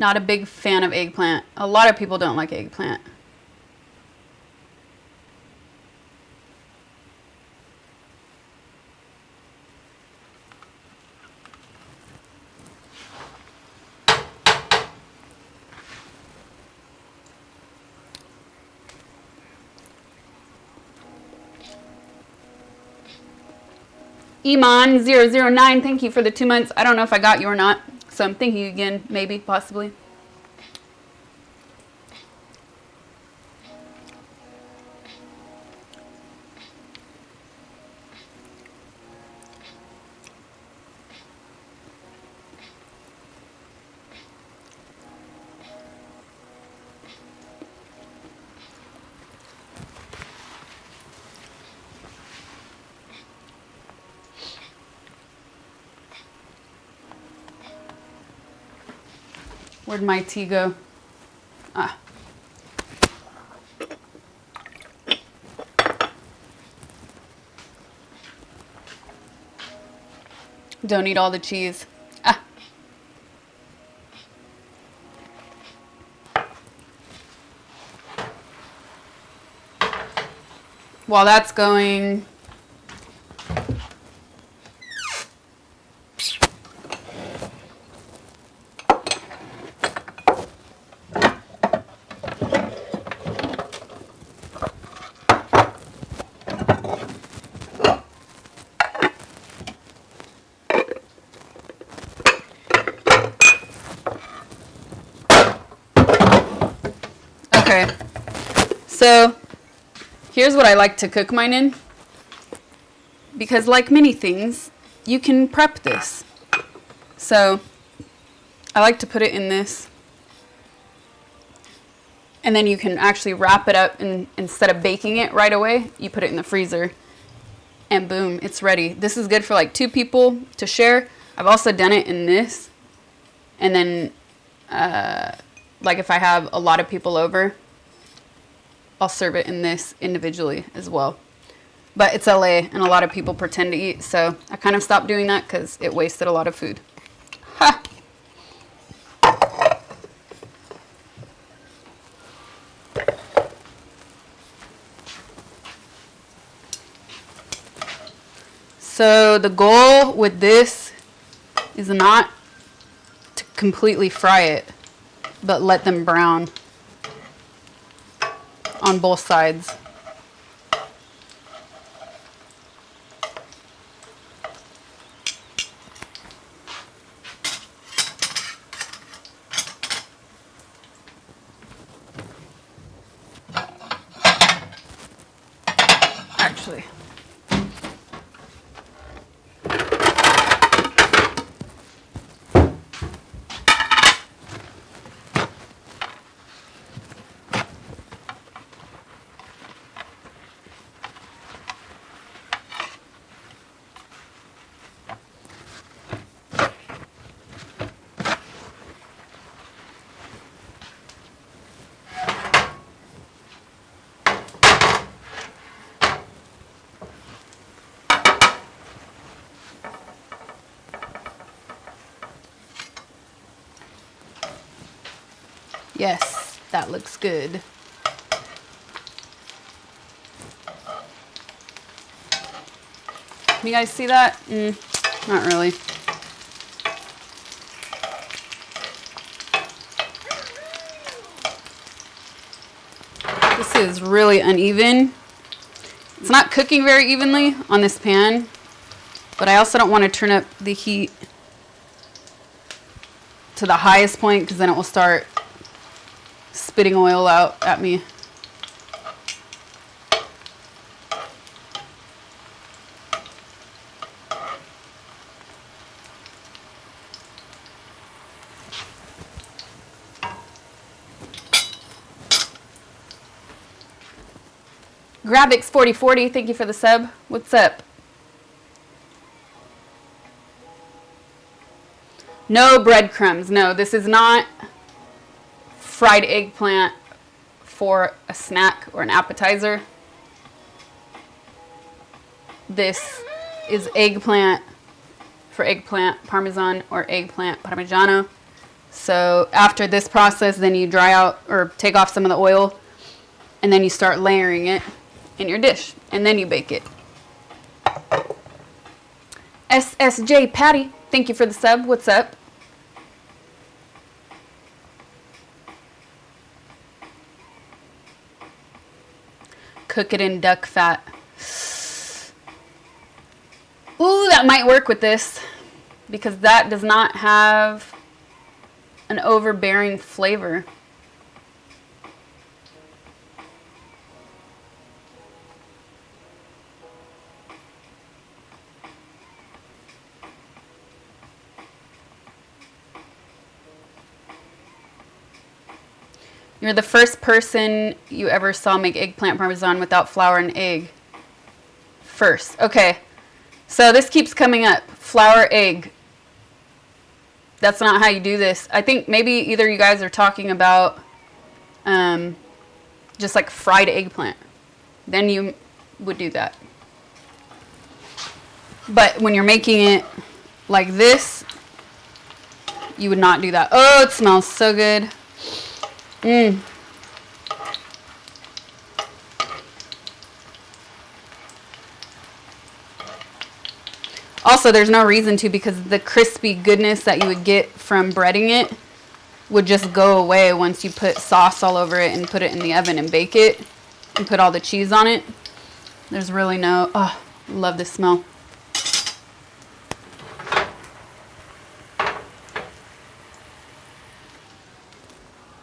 Not a big fan of eggplant. A lot of people don't like eggplant. Iman009, thank you for the 2 months. I don't know if I got you or not, so I'm thinking again, maybe, possibly. Where'd my tea go? Ah. Don't eat all the cheese. Ah. While that's going, okay, so here's what I like to cook mine in, because like many things, you can prep this. So I like to put it in this. And then you can actually wrap it up, and instead of baking it right away, you put it in the freezer. And boom, it's ready. This is good for like 2 people to share. I've also done it in this. And then, like if I have a lot of people over, I'll serve it in this individually as well. But it's LA and a lot of people pretend to eat, so I kind of stopped doing that because it wasted a lot of food. Ha! So the goal with this is not to completely fry it, but let them brown on both sides. Actually, yes, that looks good. Can you guys see that? Not really. This is really uneven. It's not cooking very evenly on this pan, but I also don't want to turn up the heat to the highest point because then it will start spitting oil out at me. Grabix4040, thank you for the sub. What's up? No breadcrumbs. No, this is not fried eggplant for a snack or an appetizer. This is eggplant for eggplant parmesan or eggplant parmigiana. So after this process, then you dry out or take off some of the oil, and then you start layering it in your dish, and then you bake it. SSJ Patty, thank you for the sub. What's up? Cook it in duck fat. Ooh, that might work with this because that does not have an overbearing flavor. You're the first person you ever saw make eggplant parmesan without flour and egg. First. Okay. So this keeps coming up. Flour, egg. That's not how you do this. I think maybe either you guys are talking about just like fried eggplant. Then you would do that. But when you're making it like this, you would not do that. Oh, it smells so good. Also, there's no reason to, because the crispy goodness that you would get from breading it would just go away once you put sauce all over it and put it in the oven and bake it and put all the cheese on it. There's really no, oh, love this smell.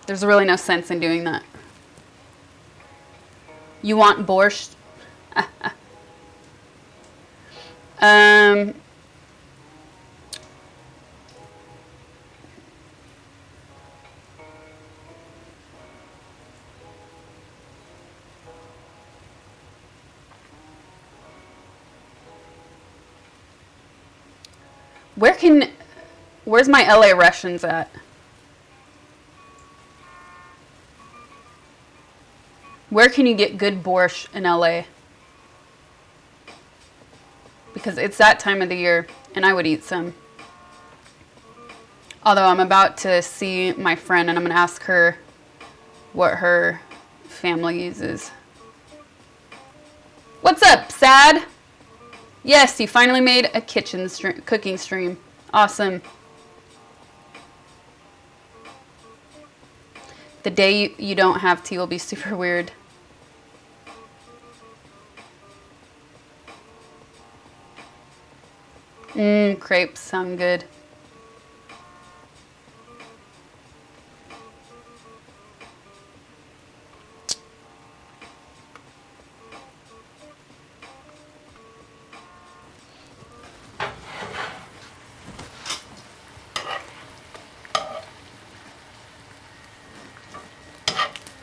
There's really no sense in doing that. You want borscht? Where's my LA Russians at? Where can you get good borscht in LA? Because it's that time of the year, and I would eat some. Although I'm about to see my friend, and I'm going to ask her what her family uses. What's up, Sad? Yes, you finally made a cooking stream. Awesome. The day you don't have tea will be super weird. Crepes sound good.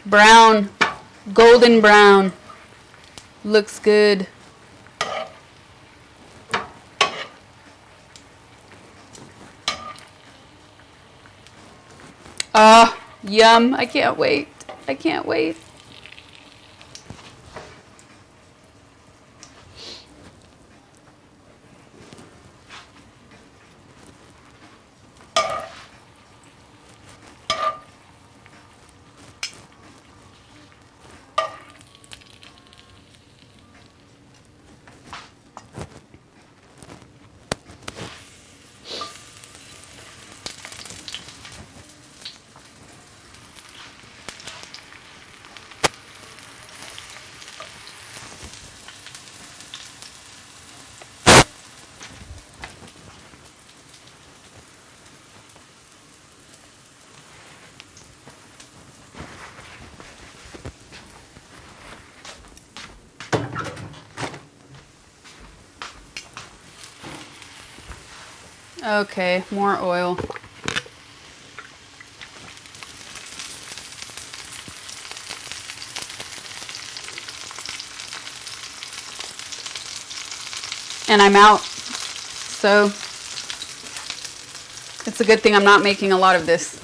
Brown, golden brown, looks good. Ah, yum, I can't wait, I can't wait. Okay, more oil. And I'm out. So it's a good thing I'm not making a lot of this.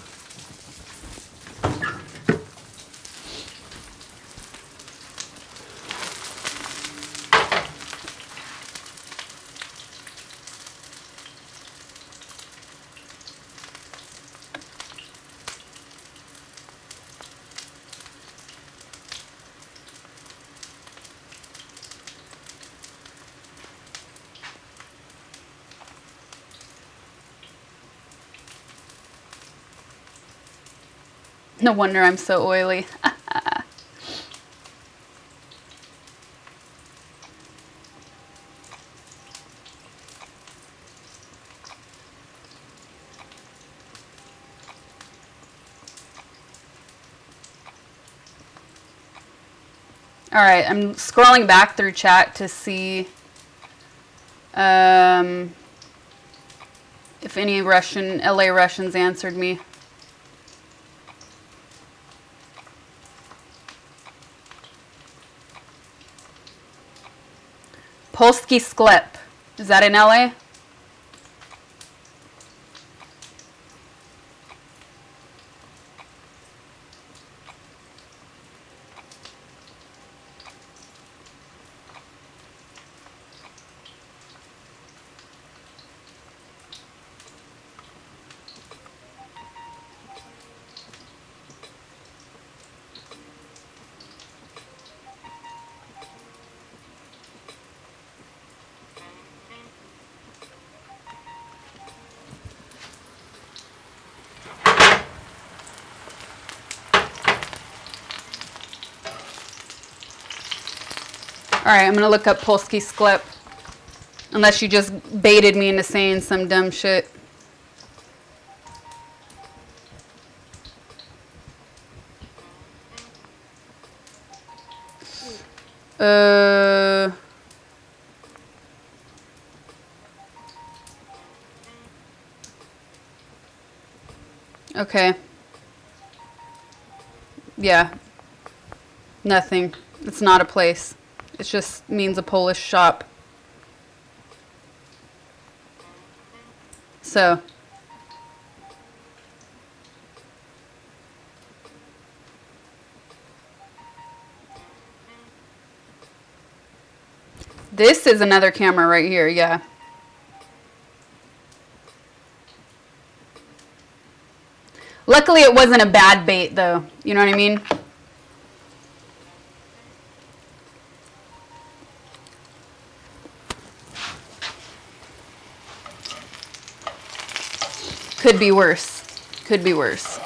No wonder I'm so oily. All right, I'm scrolling back through chat to see if any LA Russians answered me. Polski Sklep. Is that in LA? All right, I'm gonna look up Polski Sklep. Unless you just baited me into saying some dumb shit. Okay. Yeah. Nothing. It's not a place. It just means a Polish shop. So this is another camera right here, yeah. Luckily it wasn't a bad bait though, you know what I mean? Could be worse. Could be worse.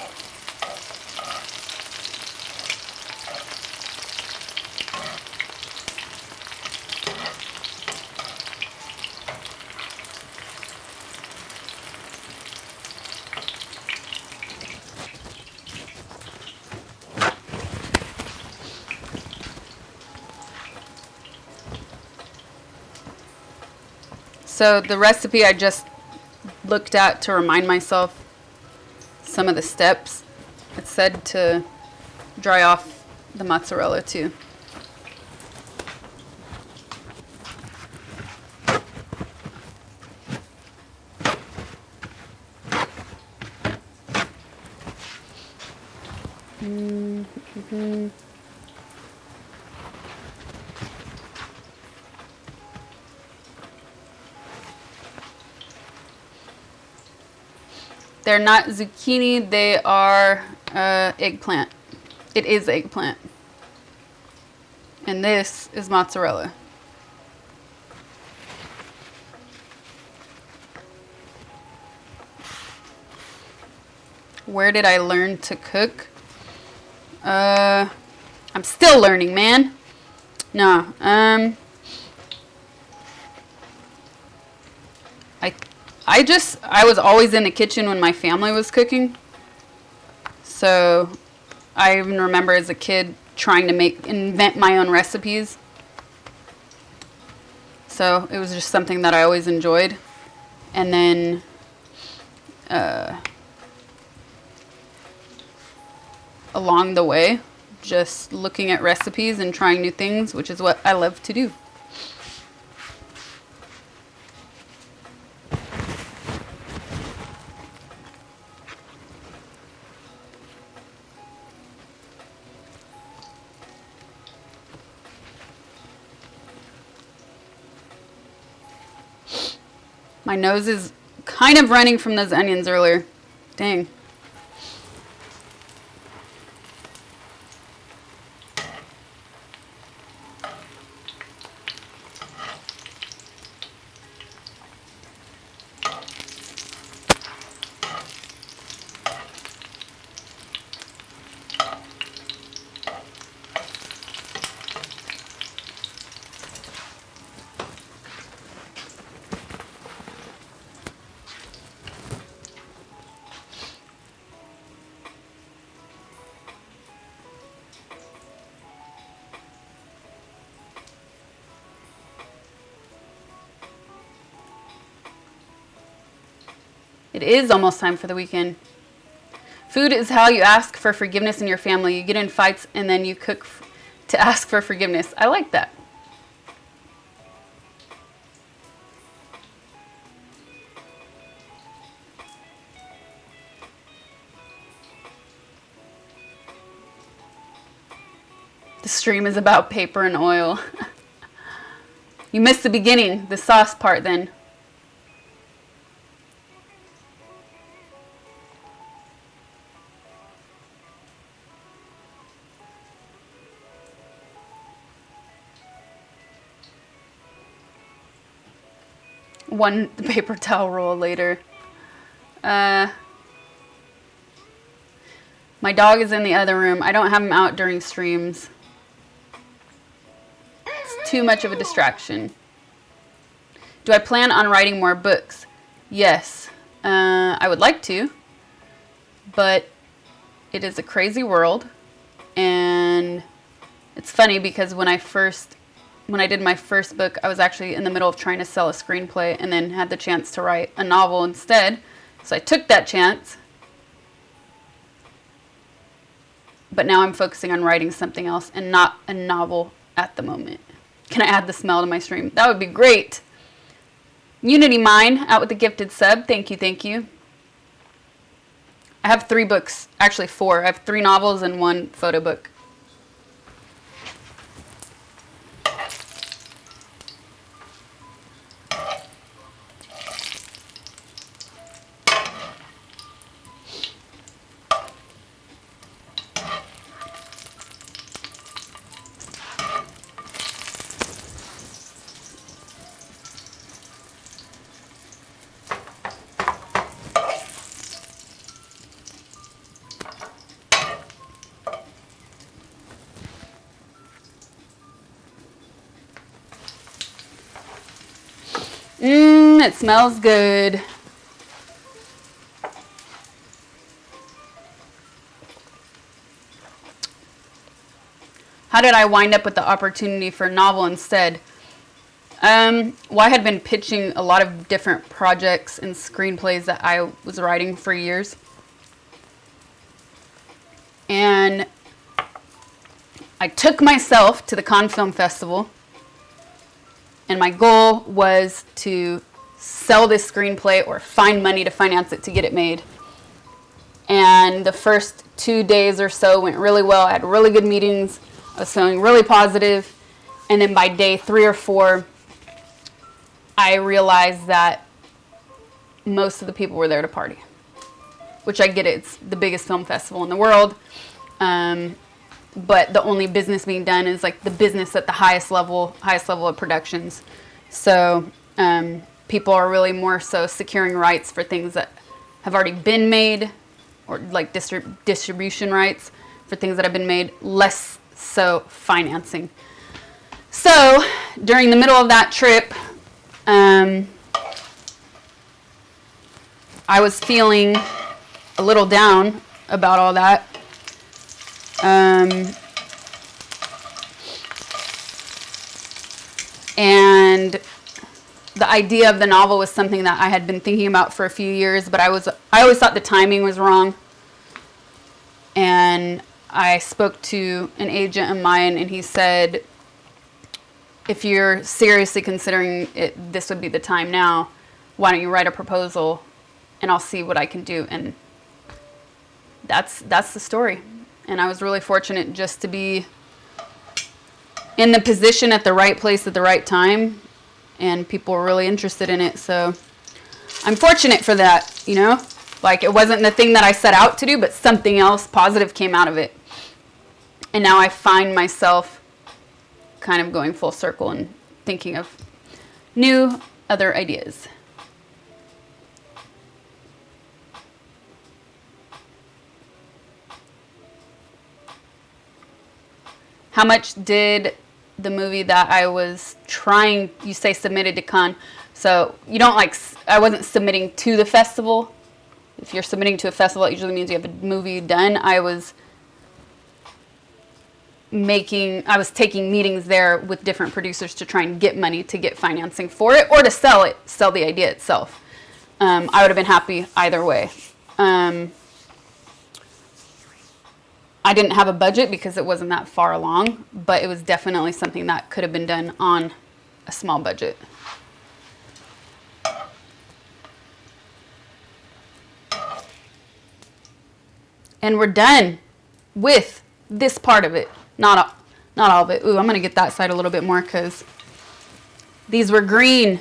So the recipe I just looked at to remind myself some of the steps, it said to dry off the mozzarella too. They're not zucchini, they are eggplant. It is eggplant. And this is mozzarella. Where did I learn to cook? I'm still learning, man. No, I was always in the kitchen when my family was cooking. So I even remember as a kid trying to invent my own recipes. So it was just something that I always enjoyed. And then along the way, just looking at recipes and trying new things, which is what I love to do. My nose is kind of running from those onions earlier. Dang. It is almost time for the weekend. Food is how you ask for forgiveness in your family. You get in fights and then you cook to ask for forgiveness. I like that. The stream is about paper and oil. You missed the beginning, the sauce part then. One paper towel roll later. My dog is in the other room. I don't have him out during streams. It's too much of a distraction. Do I plan on writing more books? Yes. I would like to. But it is a crazy world. And it's funny because when I did my first book, I was actually in the middle of trying to sell a screenplay and then had the chance to write a novel instead. So I took that chance. But now I'm focusing on writing something else and not a novel at the moment. Can I add the smell to my stream? That would be great. Unity Mine, out with the gifted sub. Thank you, thank you. I have 3 books, actually 4. I have 3 novels and 1 photo book. It smells good. How did I wind up with the opportunity for a novel instead? Well, I had been pitching a lot of different projects and screenplays that I was writing for years. And I took myself to the Cannes Film Festival. And my goal was to sell this screenplay or find money to finance it to get it made. And the first 2 days or so went really well. I had really good meetings. I was feeling really positive. And then by day 3 or 4, I realized that most of the people were there to party. Which I get it. It's the biggest film festival in the world. But the only business being done is like the business at the highest level of productions. So people are really more so securing rights for things that have already been made, or like distribution rights for things that have been made, less so financing. So during the middle of that trip, I was feeling a little down about all that. And the idea of the novel was something that I had been thinking about for a few years, but I always thought the timing was wrong. And I spoke to an agent of mine, and he said, if you're seriously considering it, this would be the time now. Why don't you write a proposal, and I'll see what I can do. And that's the story. And I was really fortunate just to be in the position at the right place at the right time, and people were really interested in it. So I'm fortunate for that, you know? Like, it wasn't the thing that I set out to do, but something else positive came out of it. And now I find myself kind of going full circle and thinking of new, other ideas. How much did the movie that I was trying, you say submitted to Cannes, so you don't like, I wasn't submitting to the festival. If you're submitting to a festival, it usually means you have a movie done. I was taking meetings there with different producers to try and get money to get financing for it, or to sell the idea itself. I would have been happy either way. I didn't have a budget because it wasn't that far along, but it was definitely something that could have been done on a small budget. And we're done with this part of it. Not all of it. Ooh, I'm going to get that side a little bit more because these were green.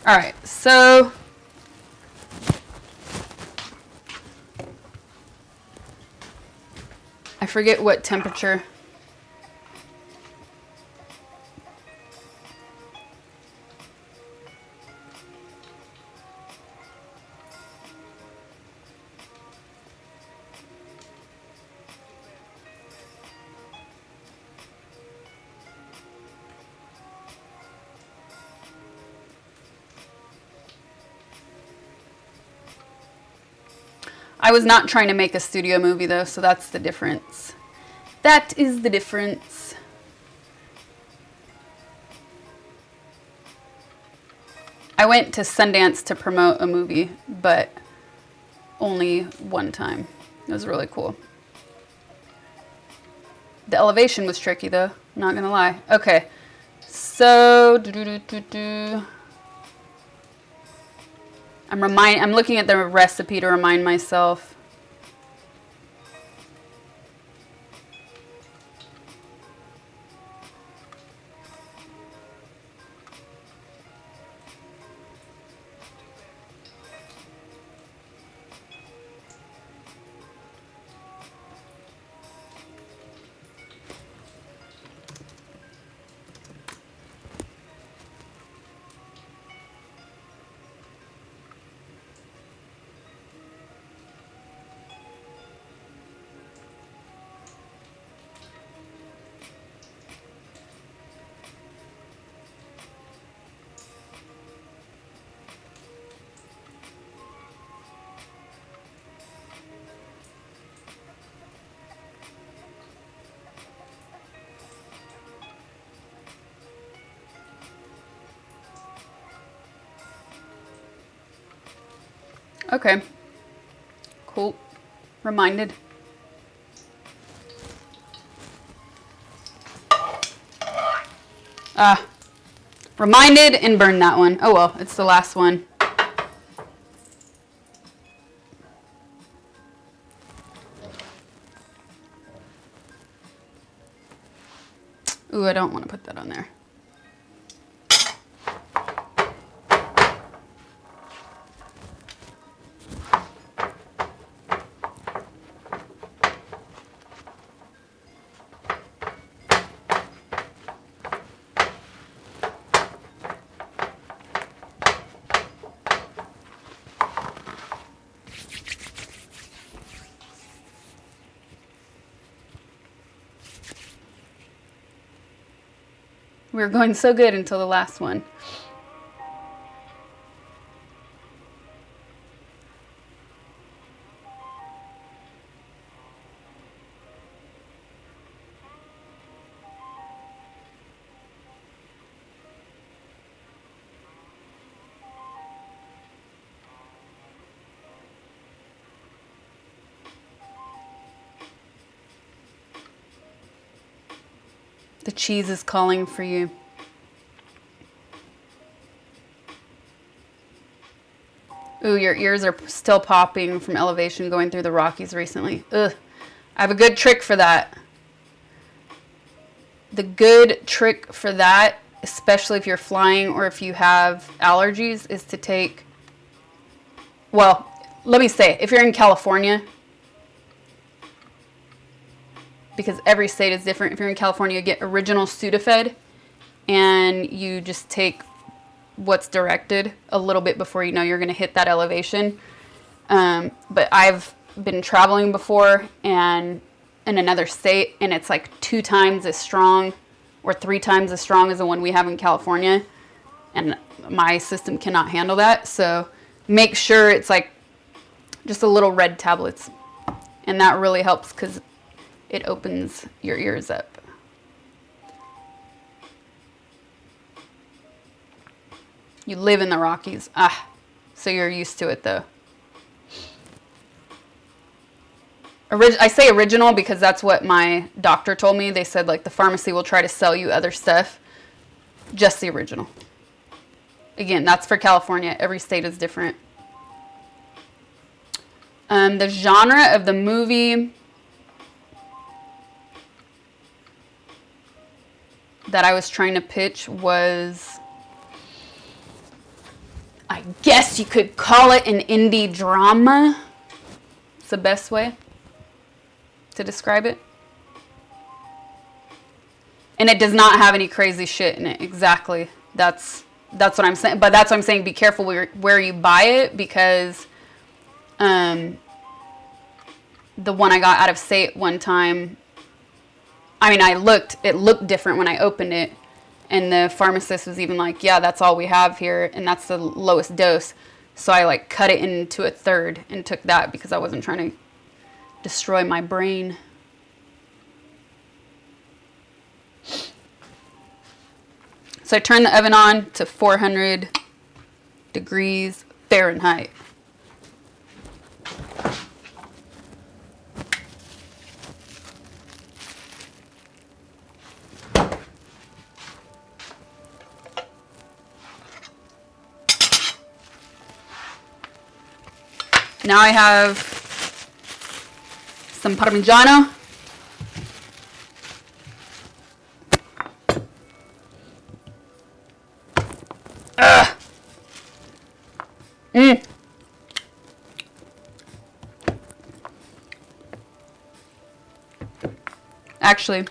All right, so I forget what temperature. I was not trying to make a studio movie though, so that's the difference. That is the difference. I went to Sundance to promote a movie, but only one time. It was really cool. The elevation was tricky though, not gonna lie. Okay, so I'm looking at the recipe to remind myself. Okay, cool, reminded. Reminded and burned that one. Oh well, it's the last one. Ooh, I don't want to put that on there. We were going so good until the last one. The cheese is calling for you. Ooh, your ears are still popping from elevation going through the Rockies recently. Ugh. I have a good trick for that. The good trick for that, especially if you're flying or if you have allergies, is to take, well, let me say, if you're in California, because every state is different. If you're in California, you get original Sudafed, and you just take what's directed a little bit before you know you're going to hit that elevation. But I've been traveling before and in another state, and it's like 2 times as strong or 3 times as strong as the one we have in California, and my system cannot handle that. So make sure it's like just a little red tablets, and that really helps because it opens your ears up. You live in the Rockies. So you're used to it though. I say original because that's what my doctor told me. They said like the pharmacy will try to sell you other stuff. Just the original. Again, that's for California. Every state is different. The genre of the movie that I was trying to pitch was, I guess you could call it an indie drama. It's the best way to describe it. And it does not have any crazy shit in it. Exactly. That's what I'm saying. But that's what I'm saying. Be careful where you buy it, because the one I got out of state one time, I mean, it looked different when I opened it, and the pharmacist was even like, yeah, that's all we have here, and that's the lowest dose. So I like cut it into a third and took that because I wasn't trying to destroy my brain. So I turned the oven on to 400 degrees Fahrenheit. Now I have some parmigiana. Actually,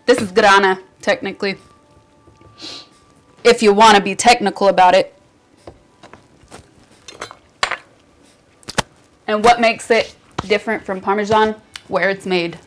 this is grana, technically, if you want to be technical about it. And what makes it different from Parmesan? Where it's made.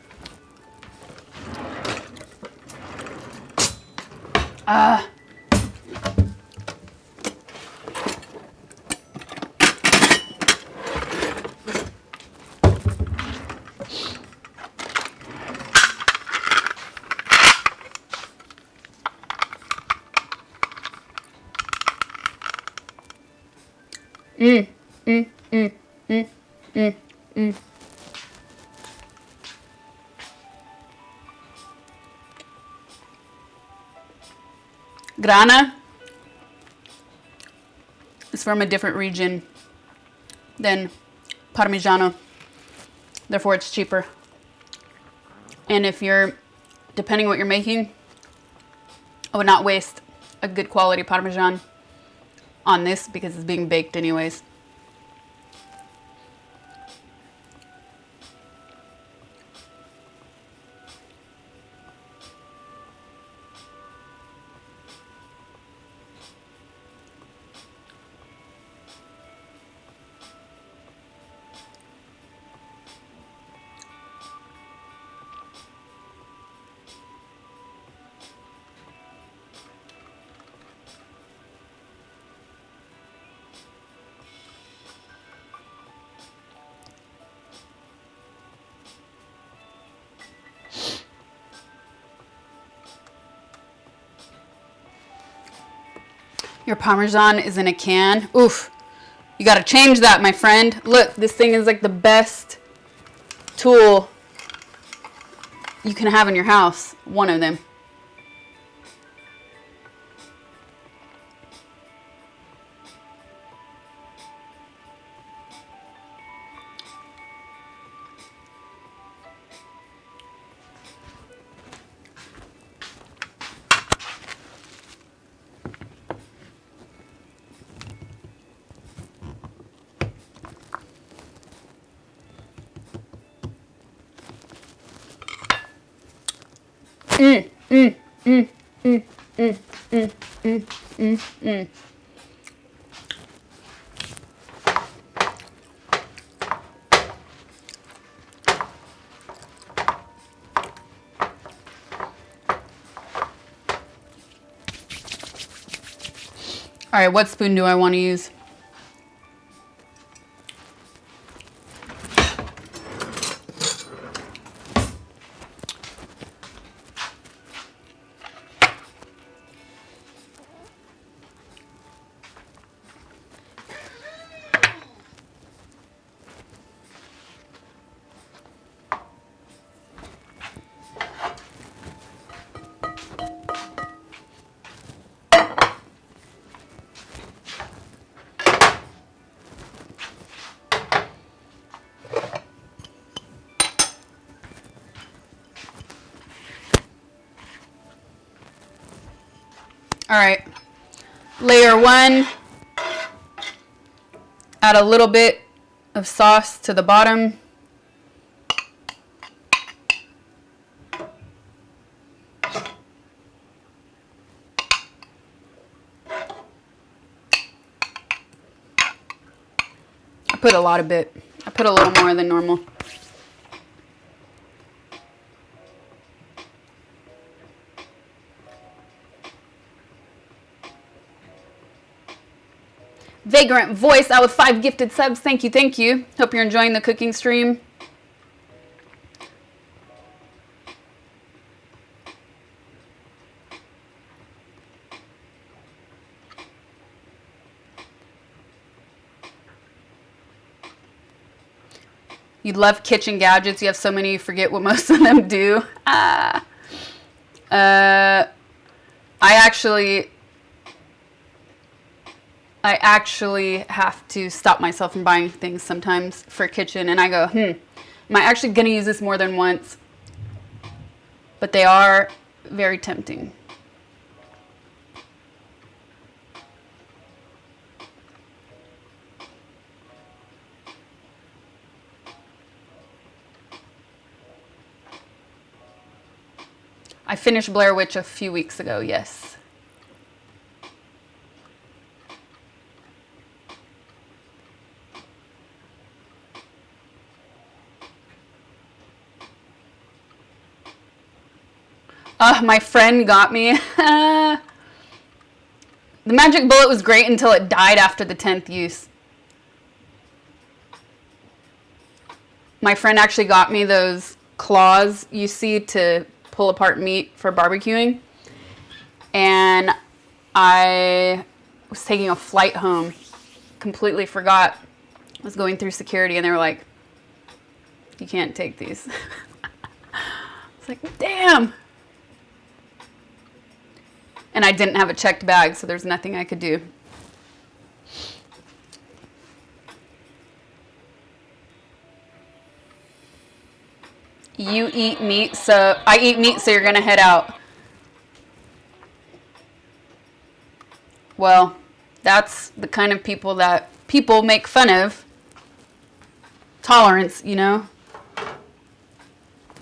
Grana is from a different region than Parmigiano, therefore it's cheaper. And if you're, depending what you're making, I would not waste a good quality Parmesan on this because it's being baked anyways. Your Parmesan is in a can. Oof. You gotta change that, my friend. Look, this thing is like the best tool you can have in your house. One of them. All right, what spoon do I want to use? All right, layer one, add a little bit of sauce to the bottom. I put a lot of it. I put a little more than normal. Vagrant Voice out with 5 gifted subs. Thank you, thank you. Hope you're enjoying the cooking stream. You love kitchen gadgets. You have so many, you forget what most of them do. I actually I actually have to stop myself from buying things sometimes for kitchen, and I go, am I actually going to use this more than once? But they are very tempting. I finished Blair Witch a few weeks ago, yes. My friend got me. The magic bullet was great until it died after the 10th use. My friend actually got me those claws you see to pull apart meat for barbecuing. And I was taking a flight home. Completely forgot. I was going through security and they were like, you can't take these. It's like, damn. And I didn't have a checked bag, so there's nothing I could do. You eat meat, so I eat meat, so you're gonna head out. Well, that's the kind of people that people make fun of. Tolerance, you know.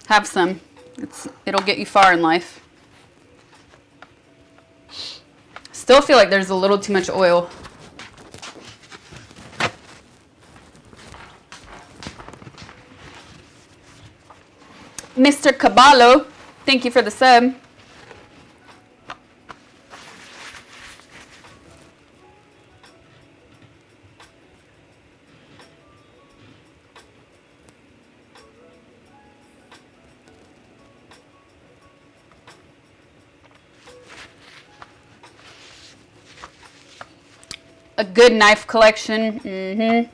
Have some. It'll get you far in life. Still feel like there's a little too much oil. Mr. Caballo, thank you for the sub. A good knife collection. Mm-hmm.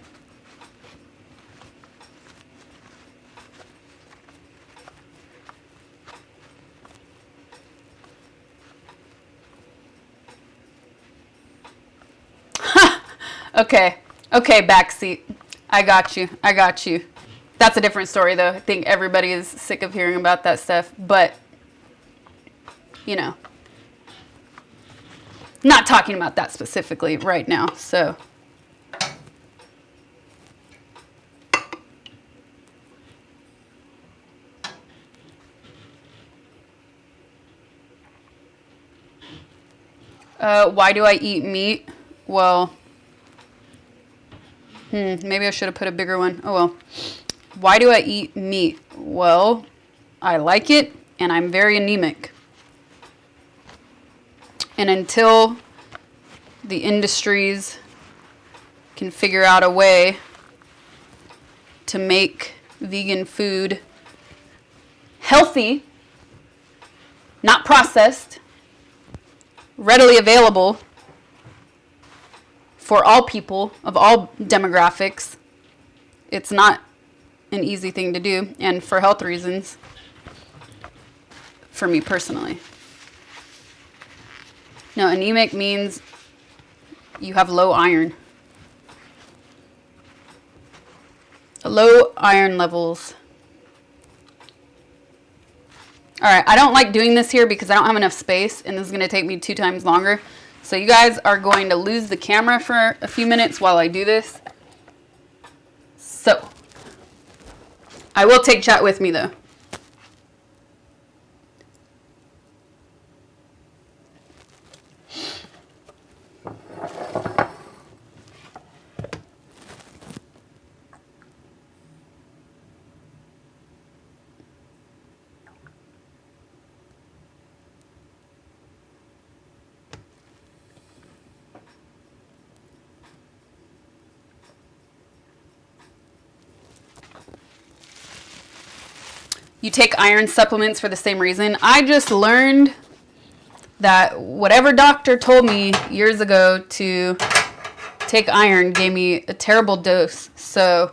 Okay. Okay, backseat. I got you. I got you. That's a different story, though. I think everybody is sick of hearing about that stuff. But, you know, not talking about that specifically right now, so. Why do I eat meat? Well, maybe I should have put a bigger one. Oh, well. Why do I eat meat? Well, I like it, and I'm very anemic. And until the industries can figure out a way to make vegan food healthy, not processed, readily available for all people of all demographics, it's not an easy thing to do, and for health reasons, for me personally. No, anemic means you have low iron. Low iron levels. All right, I don't like doing this here because I don't have enough space, and this is going to take me 2 times longer. So you guys are going to lose the camera for a few minutes while I do this. So, I will take chat with me though. You take iron supplements for the same reason. I just learned that whatever doctor told me years ago to take iron gave me a terrible dose. So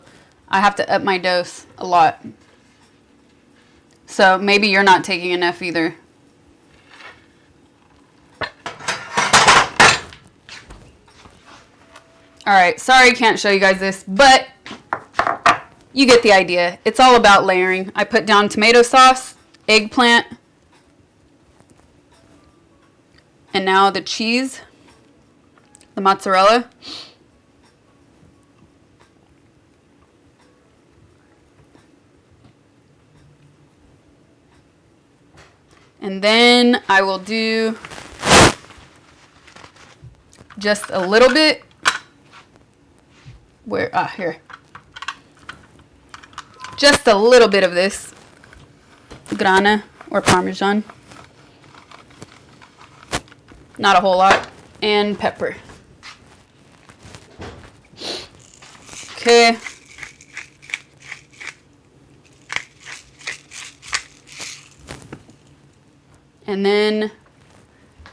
I have to up my dose a lot. So maybe you're not taking enough either. All right, sorry I can't show you guys this, but you get the idea. It's all about layering. I put down tomato sauce, eggplant, and now the cheese, the mozzarella. And then I will do just a little bit. Here. Just a little bit of this grana or parmesan. Not a whole lot. And pepper. Okay. And then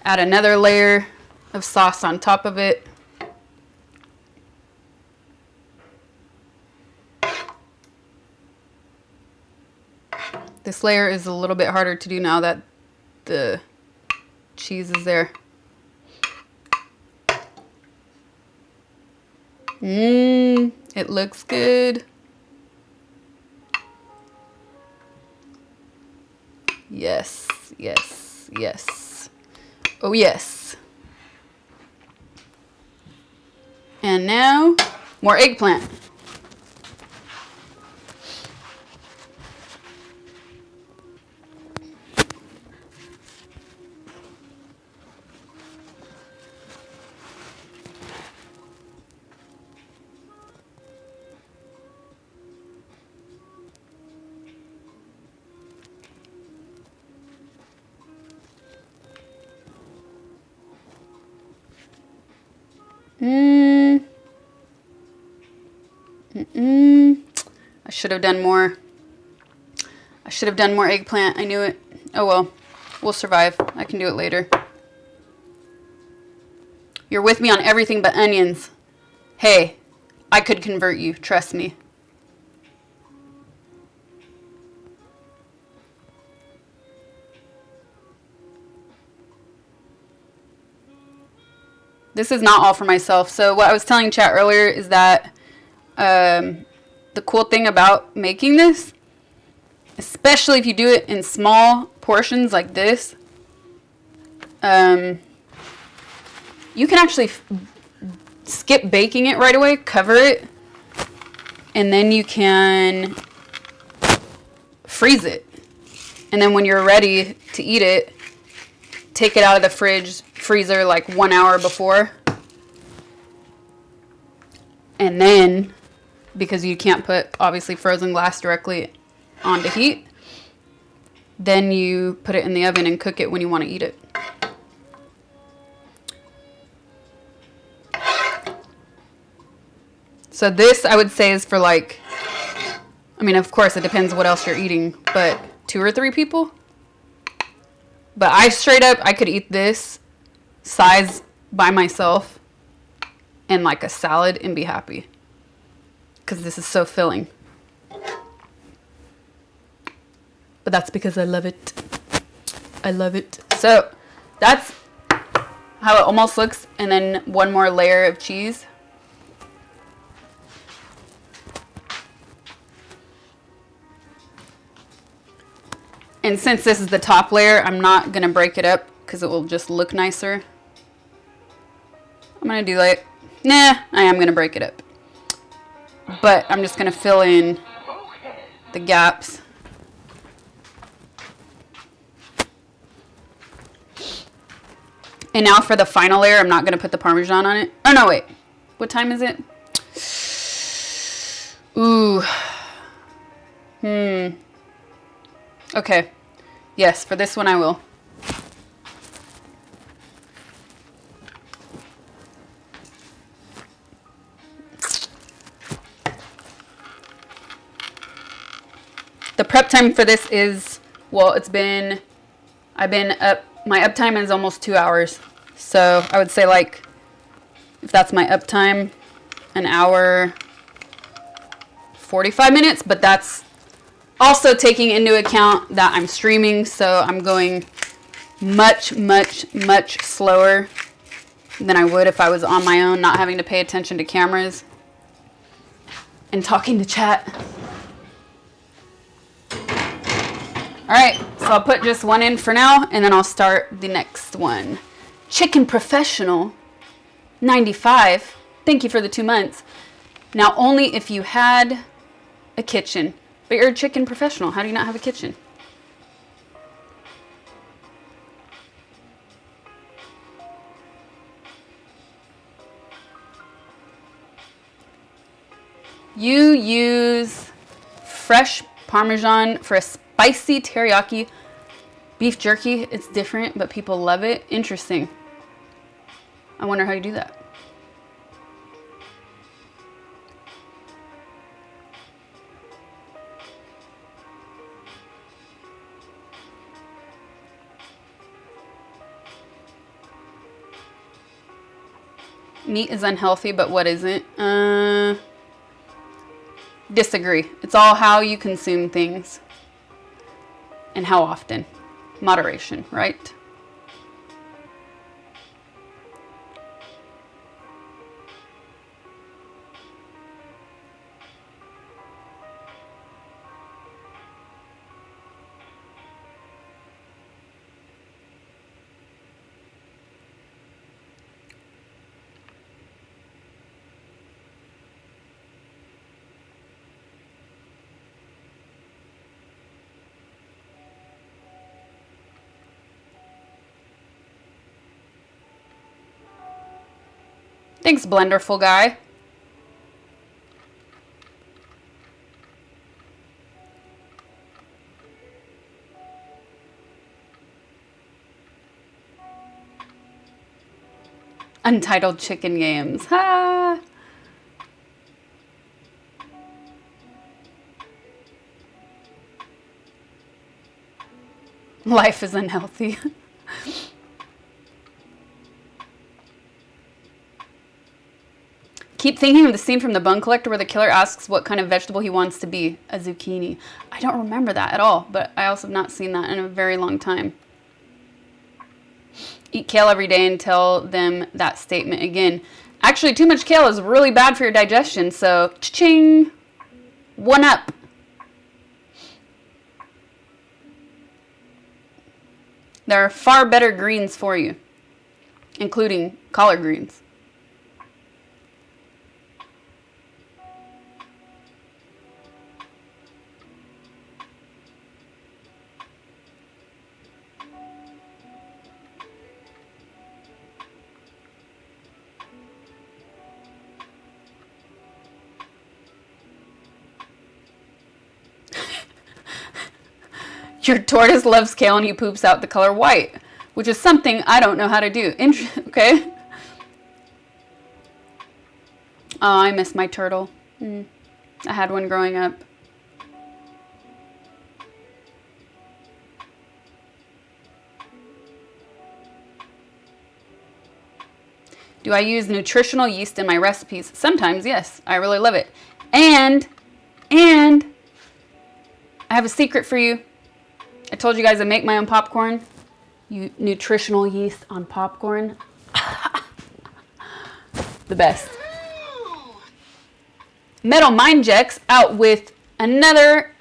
add another layer of sauce on top of it. This layer is a little bit harder to do now that the cheese is there. It looks good. Yes, yes, yes. Oh, yes. And now, more eggplant. I should have done more. I should have done more eggplant. I knew it. Oh well, we'll survive. I can do it later. You're with me on everything but onions. Hey, I could convert you. Trust me. This is not all for myself. So what I was telling chat earlier is that the cool thing about making this, especially if you do it in small portions like this, you can actually skip baking it right away, cover it, and then you can freeze it. And then when you're ready to eat it, take it out of the freezer like 1 hour before. And then, because you can't put obviously frozen glass directly onto heat, then you put it in the oven and cook it when you want to eat it. So this I would say is for like, I mean, of course it depends what else you're eating, but 2 or 3 people. But I straight up, I could eat this size by myself and like a salad and be happy. Because this is so filling. But that's because I love it. I love it. So that's how it almost looks. And then one more layer of cheese. And since this is the top layer, I'm not going to break it up because it will just look nicer. I'm going to do like, nah, I am going to break it up. But I'm just going to fill in the gaps. And now for the final layer, I'm not going to put the Parmesan on it. Oh, no, wait. What time is it? Ooh. Okay. Yes, for this one I will. The prep time for this is, well, I've been up, my uptime is almost 2 hours. So I would say like, if that's my uptime, an hour, 45 minutes, but that's also taking into account that I'm streaming, so I'm going much, much, much slower than I would if I was on my own, not having to pay attention to cameras and talking to chat. All right, so I'll put just one in for now, and then I'll start the next one. Chicken Professional 95. Thank you for the 2 months. Now, only if you had a kitchen, but you're a chicken professional. How do you not have a kitchen? You use fresh Parmesan for a spicy teriyaki beef jerky. It's different, but people love it. Interesting. I wonder how you do that. Meat is unhealthy, but what isn't? Disagree. It's all how you consume things and how often. Moderation, right? Thanks, Blenderful Guy. Untitled Chicken Games. Ha! Life is unhealthy. Keep thinking of the scene from The Bone Collector where the killer asks what kind of vegetable he wants to be. A zucchini. I don't remember that at all, but I also have not seen that in a very long time. Eat kale every day and tell them that statement again. Actually, too much kale is really bad for your digestion, so cha-ching! 1 up. There are far better greens for you, including collard greens. Your tortoise loves kale and he poops out the color white, which is something I don't know how to do. Okay. Oh, I miss my turtle. I had one growing up. Do I use nutritional yeast in my recipes? Sometimes, yes. I really love it. And I have a secret for you. I told you guys I make my own popcorn. Nutritional yeast on popcorn. The best. Metal Mindjecks out with another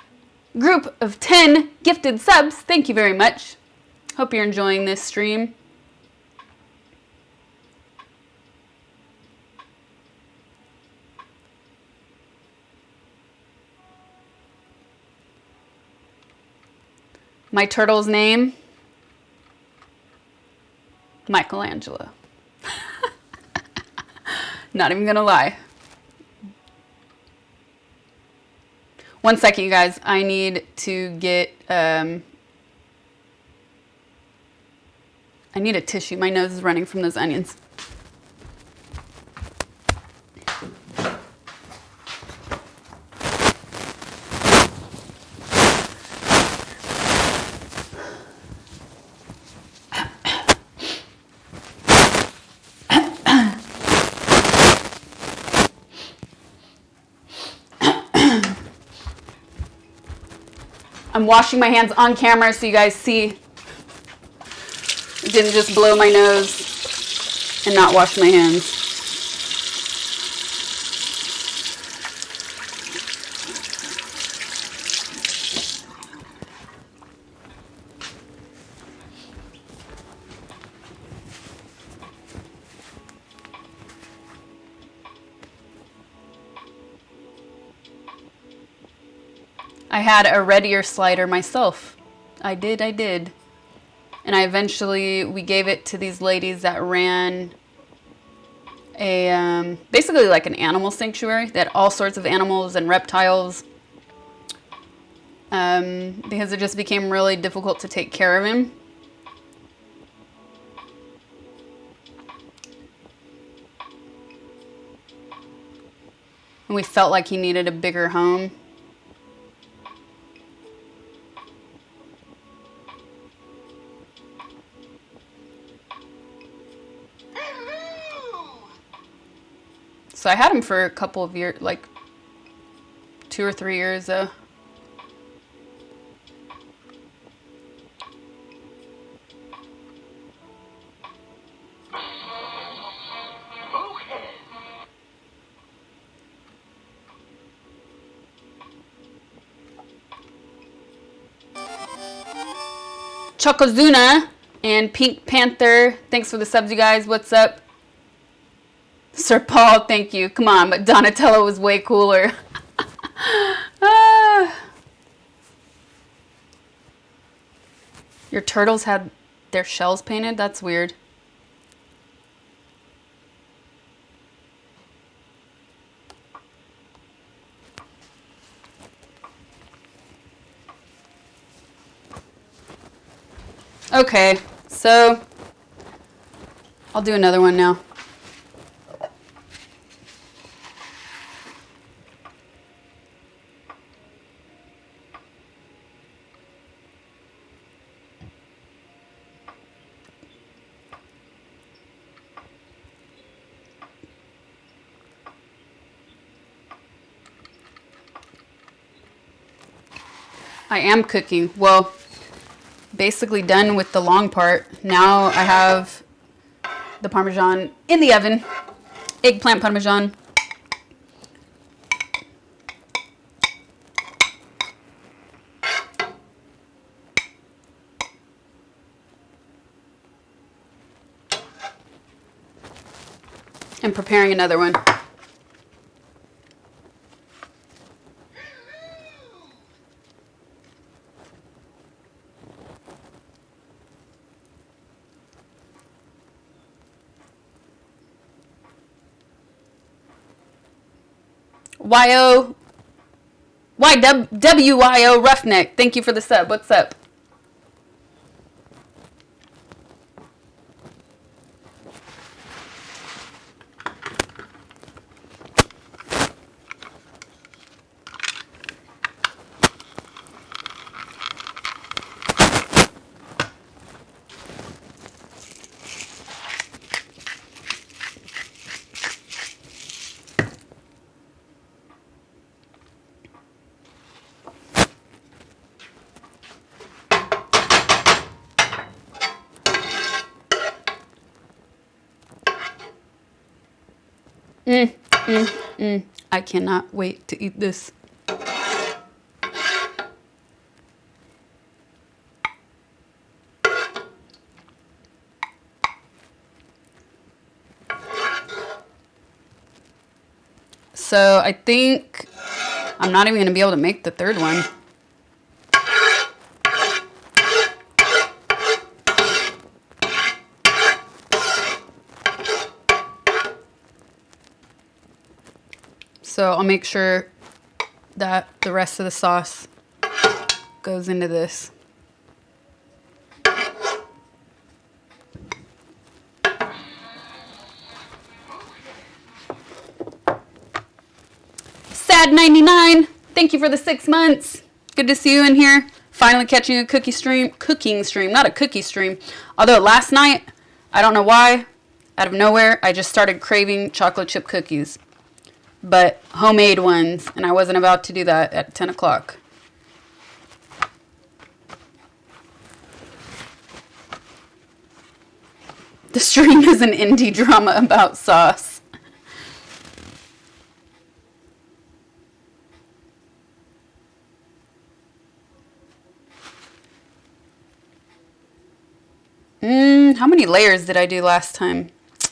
group of 10 gifted subs. Thank you very much. Hope you're enjoying this stream. My turtle's name, Michelangelo. Not even gonna lie. 1 second, you guys. I need to get, I need a tissue. My nose is running from those onions. I'm washing my hands on camera so you guys see. It didn't just blow my nose. and not wash my hands. I had a red ear slider myself. I did. And we gave it to these ladies that ran a, basically like an animal sanctuary. They had all sorts of animals and reptiles. Because it just became really difficult to take care of him. And we felt like he needed a bigger home. So I had him for a couple of years, like 2 or 3 years though. Chokozuna and Pink Panther, thanks for the subs, you guys. What's up? Sir Paul, thank you. Come on, but Donatello was way cooler. Your turtles had their shells painted? That's weird. Okay, so I'll do another one now. I am cooking. Well, basically done with the long part. Now I have the Parmesan in the oven. Eggplant Parmesan. And preparing another one. YWYO Roughneck, thank you for the sub. What's up? I cannot wait to eat this. So I think I'm not even going to be able to make the third one. So I'll make sure that the rest of the sauce goes into this. Sad99, thank you for the 6 months. Good to see you in here. Finally catching a cooking stream, not a cookie stream. Although last night, I don't know why, out of nowhere, I just started craving chocolate chip cookies. But homemade ones, and I wasn't about to do that at 10 o'clock. The stream is an indie drama about sauce. How many layers did I do last time? I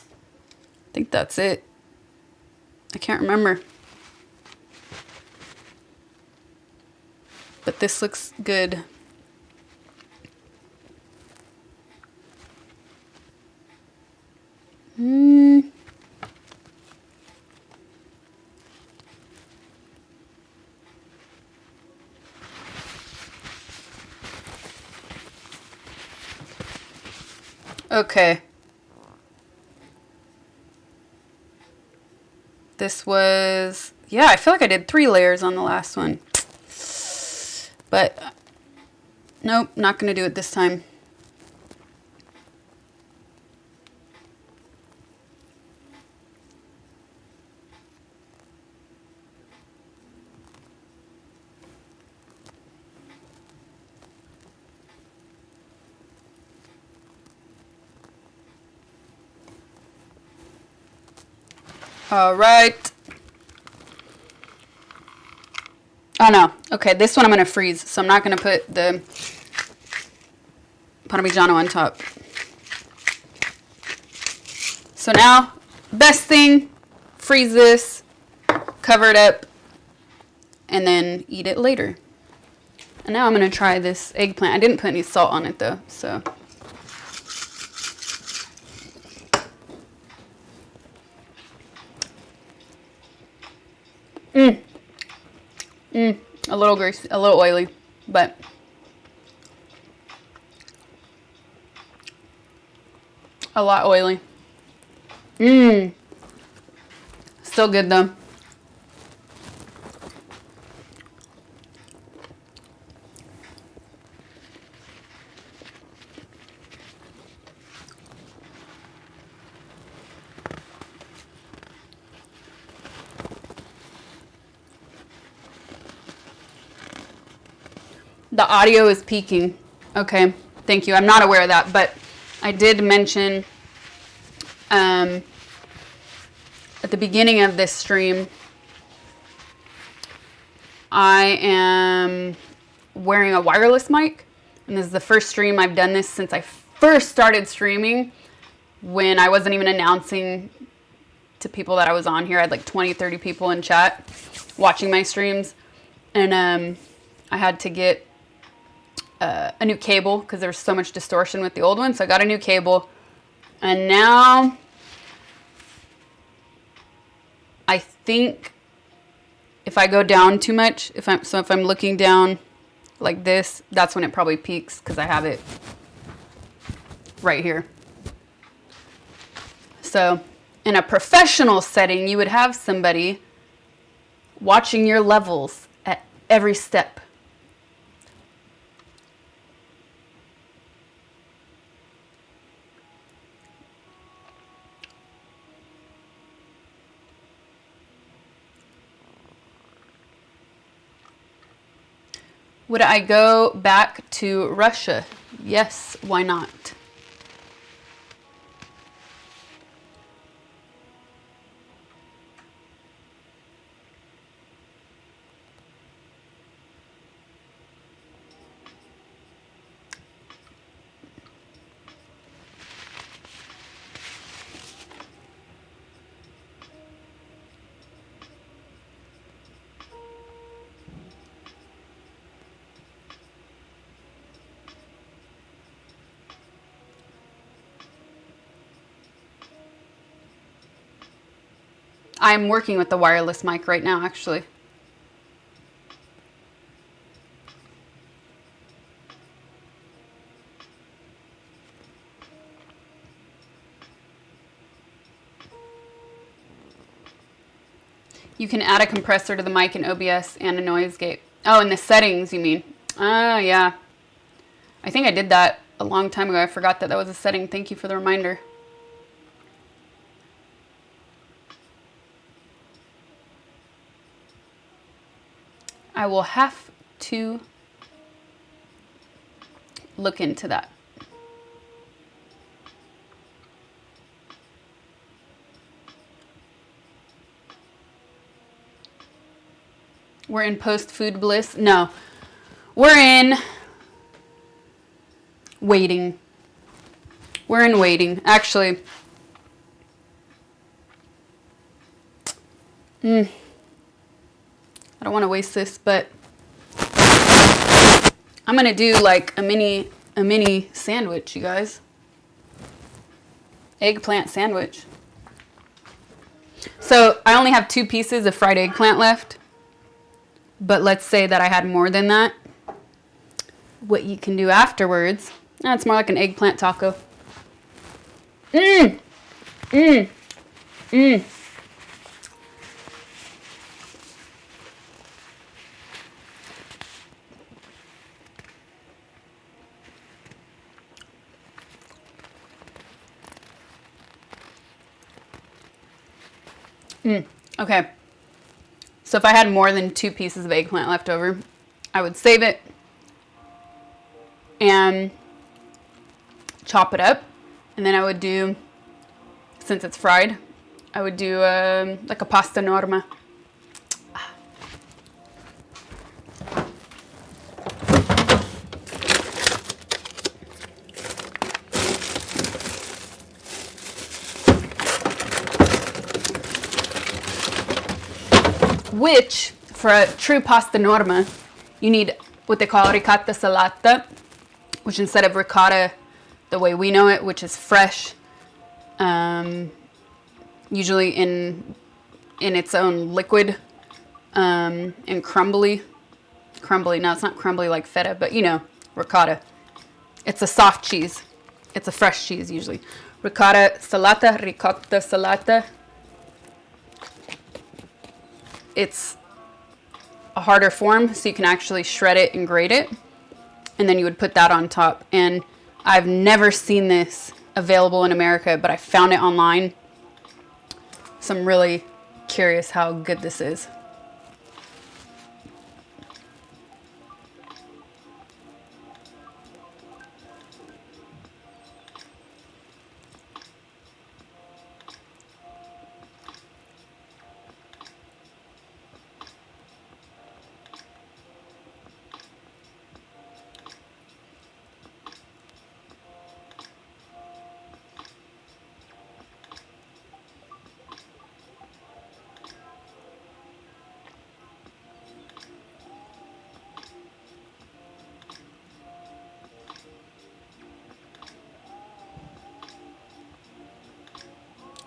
think that's it. I can't remember. But this looks good. Okay. This was, yeah, I feel like I did 3 layers on the last one. But, nope, not going to do it this time. All right. Oh no. Okay, this one I'm going to freeze, so I'm not going to put the parmigiano on top. So now, best thing, freeze this, cover it up, and then eat it later. And now I'm going to try this eggplant. I didn't put any salt on it though, so. A little greasy, a little oily, but a lot oily. Still good though. The audio is peaking. Okay, thank you. I'm not aware of that, but I did mention at the beginning of this stream, I am wearing a wireless mic, and this is the first stream I've done this since I first started streaming, when I wasn't even announcing to people that I was on here. I had like 20, 30 people in chat watching my streams, and I had to get a new cable because there was so much distortion with the old one. So I got a new cable, and now I think if I go down too much, if I'm looking down like this, that's when it probably peaks because I have it right here. So in a professional setting, you would have somebody watching your levels at every step. Would I go back to Russia? Yes, why not? I'm working with the wireless mic right now, actually. You can add a compressor to the mic in OBS and a noise gate. Oh, in the settings, you mean? Yeah. I think I did that a long time ago. I forgot that that was a setting. Thank you for the reminder. I will have to look into that. We're in post-food bliss. No, we're in waiting. We're in waiting. Actually, I don't want to waste this, but I'm gonna do like a mini sandwich, you guys. Eggplant sandwich. So I only have 2 pieces of fried eggplant left, but let's say that I had more than that. What you can do afterwards, it's more like an eggplant taco. Okay. So if I had more than 2 pieces of eggplant left over, I would save it and chop it up. And then I would do, since it's fried, I would do like a pasta norma. Which, for a true pasta norma, you need what they call ricotta salata, which instead of ricotta the way we know it, which is fresh, usually in its own liquid, and crumbly. No, it's not crumbly like feta, but you know, ricotta. It's a soft cheese. It's a fresh cheese usually. Ricotta salata. It's a harder form, so you can actually shred it and grate it. And then you would put that on top. And I've never seen this available in America, but I found it online. So I'm really curious how good this is.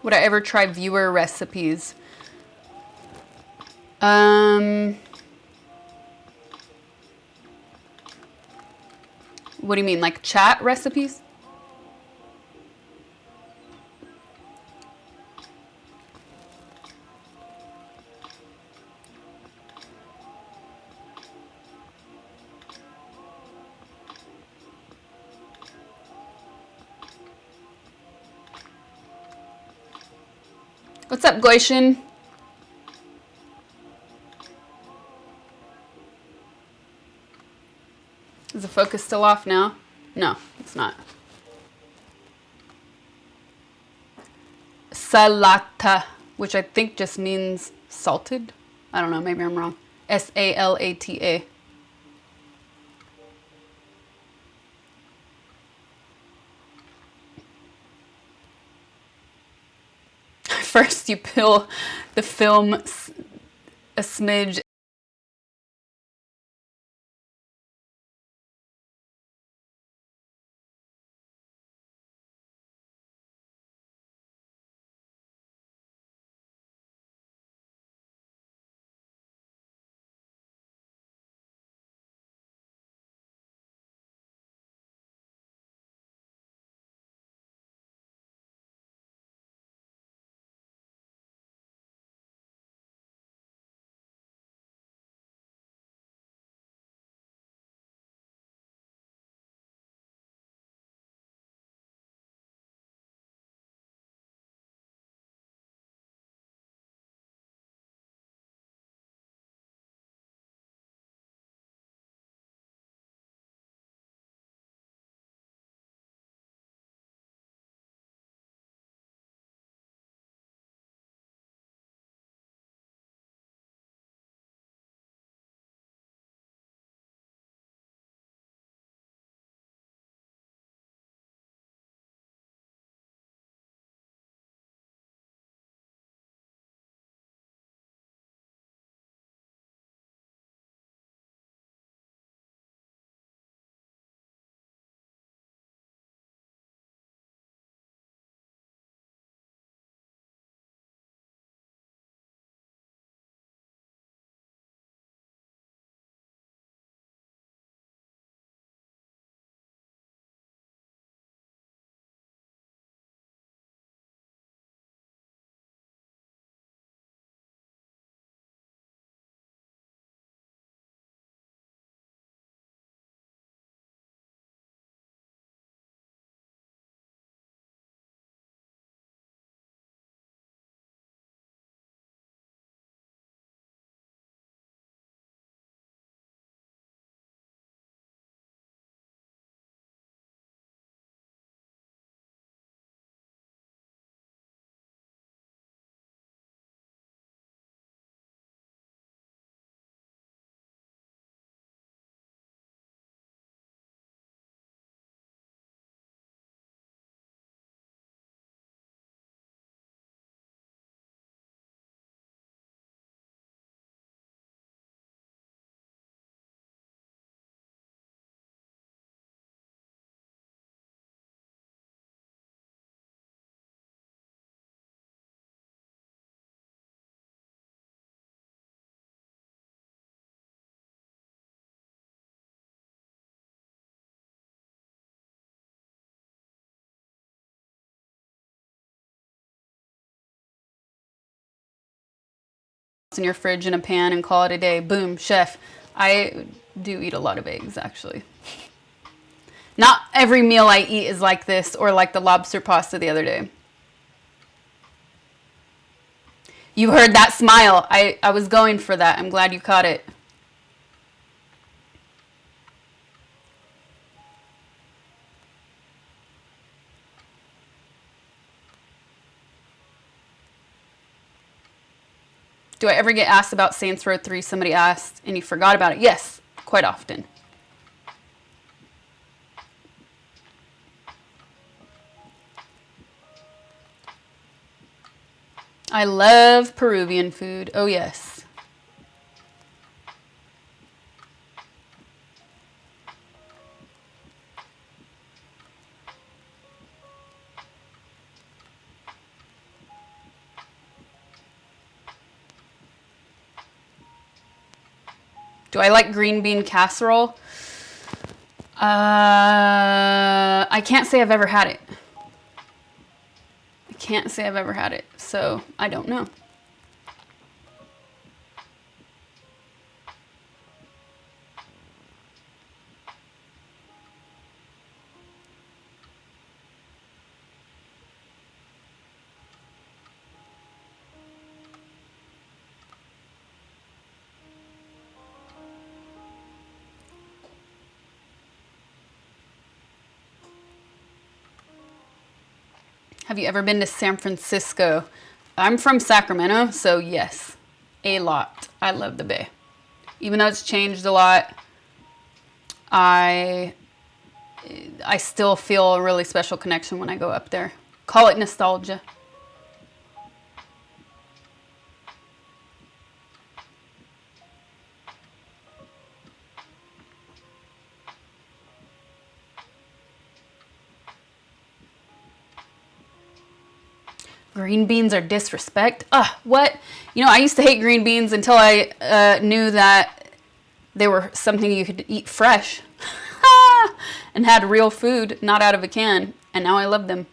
Would I ever try viewer recipes? What do you mean, like chat recipes? What's up, Goishin? Is the focus still off now? No, it's not. Salata, which I think just means salted. I don't know, maybe I'm wrong. S-A-L-A-T-A. First, you peel the film a smidge in your fridge in a pan and call it a day. Boom, chef. I do eat a lot of eggs, actually. Not every meal I eat is like this or like the lobster pasta the other day. You heard that smile. I was going for that. I'm glad you caught it. Do I ever get asked about Saints Row 3? Somebody asked and you forgot about it. Yes, quite often. I love Peruvian food. Oh, yes. Do I like green bean casserole? I can't say I've ever had it. I can't say I've ever had it, so I don't know. Have you ever been to San Francisco? I'm from Sacramento, so yes, a lot. I love the Bay. Even though it's changed a lot, I still feel a really special connection when I go up there. Call it nostalgia. Green beans are disrespect. What? You know, I used to hate green beans until I knew that they were something you could eat fresh and had real food, not out of a can. And now I love them.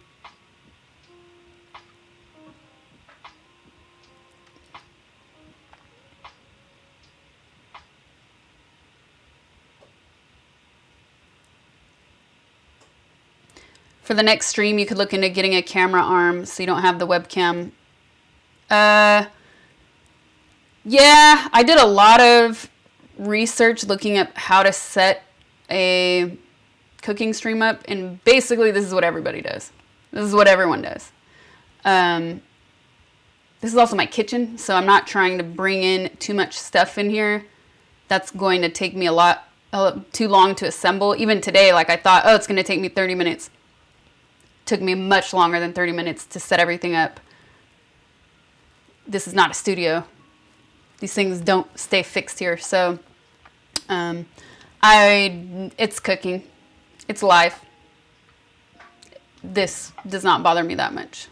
For the next stream, you could look into getting a camera arm so you don't have the webcam. Yeah, I did a lot of research looking at how to set a cooking stream up, and basically this is what everybody does. This is what everyone does. This is also my kitchen, so I'm not trying to bring in too much stuff in here. That's going to take me too long to assemble. Even today, like I thought, oh, it's going to take me 30 minutes. Took me much longer than 30 minutes to set everything up. This is not a studio. These things don't stay fixed here. So it's cooking. It's live. This does not bother me that much.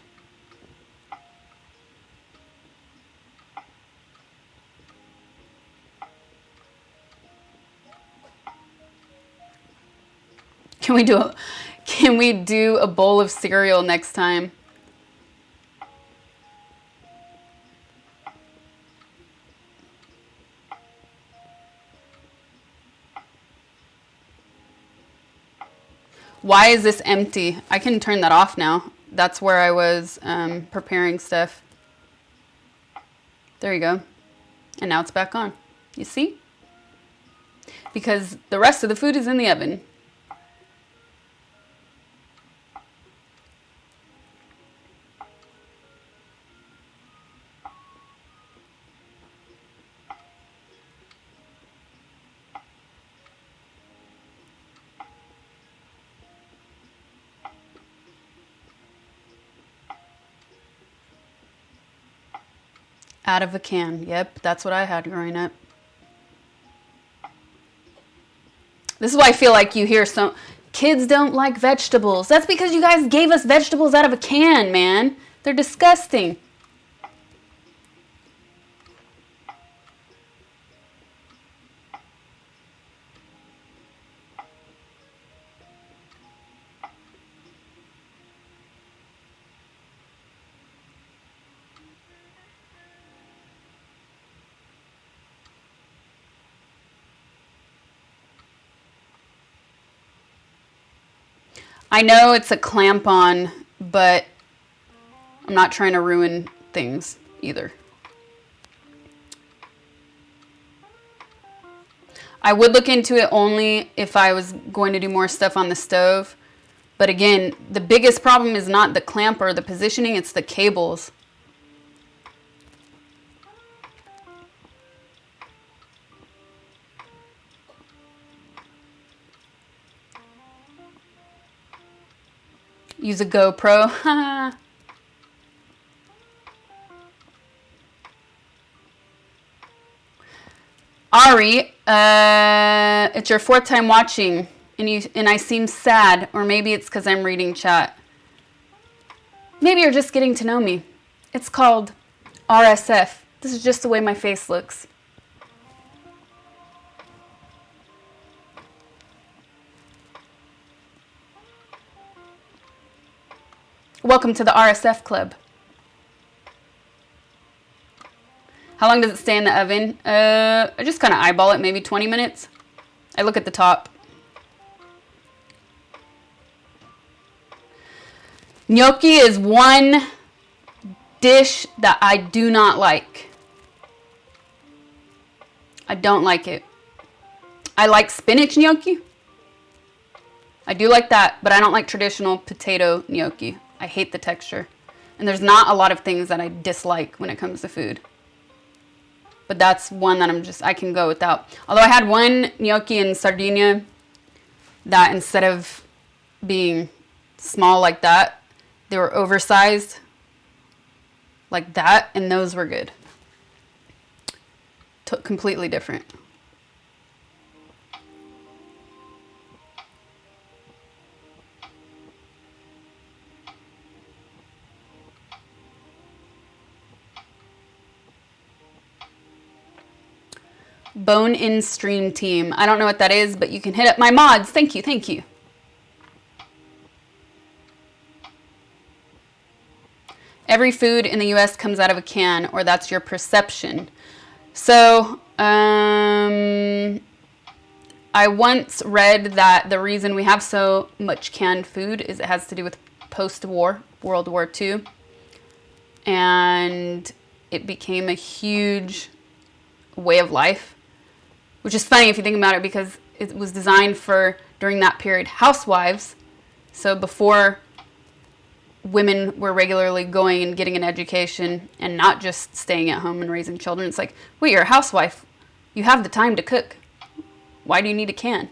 Can we do a bowl of cereal next time? Why is this empty? I can turn that off now. That's where I was preparing stuff. There you go. And now it's back on. You see? Because the rest of the food is in the oven. Out of a can. Yep, that's what I had growing up. This is why I feel like you hear some kids don't like vegetables. That's because you guys gave us vegetables out of a can, man. They're disgusting. I know it's a clamp on, but I'm not trying to ruin things either. I would look into it only if I was going to do more stuff on the stove. But again, the biggest problem is not the clamp or the positioning, it's the cables. Use a GoPro. Ari, it's your 4th time watching, and I seem sad, or maybe it's because I'm reading chat. Maybe you're just getting to know me. It's called RSF. This is just the way my face looks. Welcome to the RSF club. How long does it stay in the oven? I just kind of eyeball it, maybe 20 minutes. I look at the top. Gnocchi is one dish that I do not like. I don't like it. I like spinach gnocchi. I do like that, but I don't like traditional potato gnocchi. I hate the texture. And there's not a lot of things that I dislike when it comes to food. But that's one that I can go without. Although I had one gnocchi in Sardinia that instead of being small like that, they were oversized like that, and those were good. Completely different. Bone in stream team. I don't know what that is, but you can hit up my mods. Thank you, thank you. Every food in the US comes out of a can, or that's your perception. So, I once read that the reason we have so much canned food is it has to do with post-war, World War II. And it became a huge way of life. Which is funny if you think about it, because it was designed for, during that period, housewives. So before women were regularly going and getting an education and not just staying at home and raising children. It's like, wait, you're a housewife. You have the time to cook. Why do you need a can?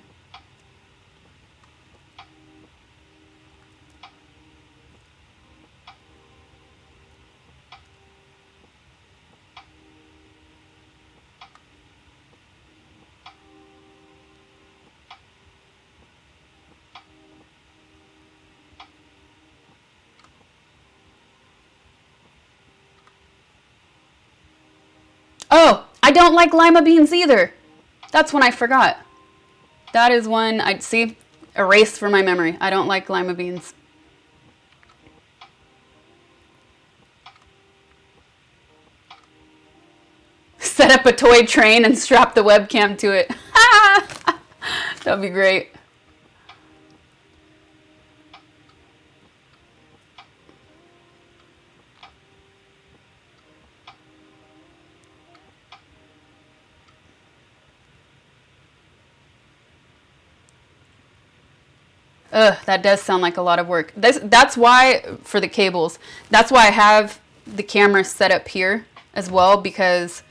Oh, I don't like lima beans either. That's one I forgot. That is one I'd see erased from my memory. I don't like lima beans. Set up a toy train and strap the webcam to it. That'd be great. Ugh, that does sound like a lot of work. That's why, for the cables, that's why I have the camera set up here as well, because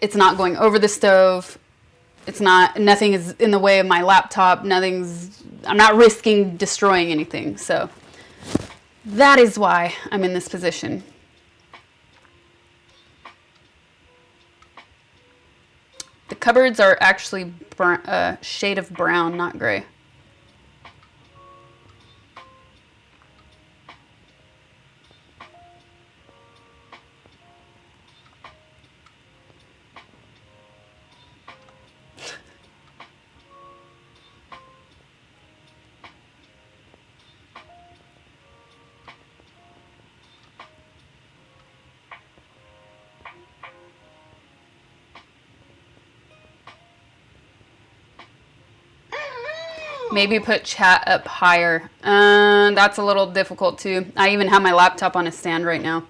it's not going over the stove. It's not, nothing is in the way of my laptop. I'm not risking destroying anything. So that is why I'm in this position. The cupboards are actually a shade of brown, not gray. Maybe put chat up higher. That's a little difficult too. I even have my laptop on a stand right now.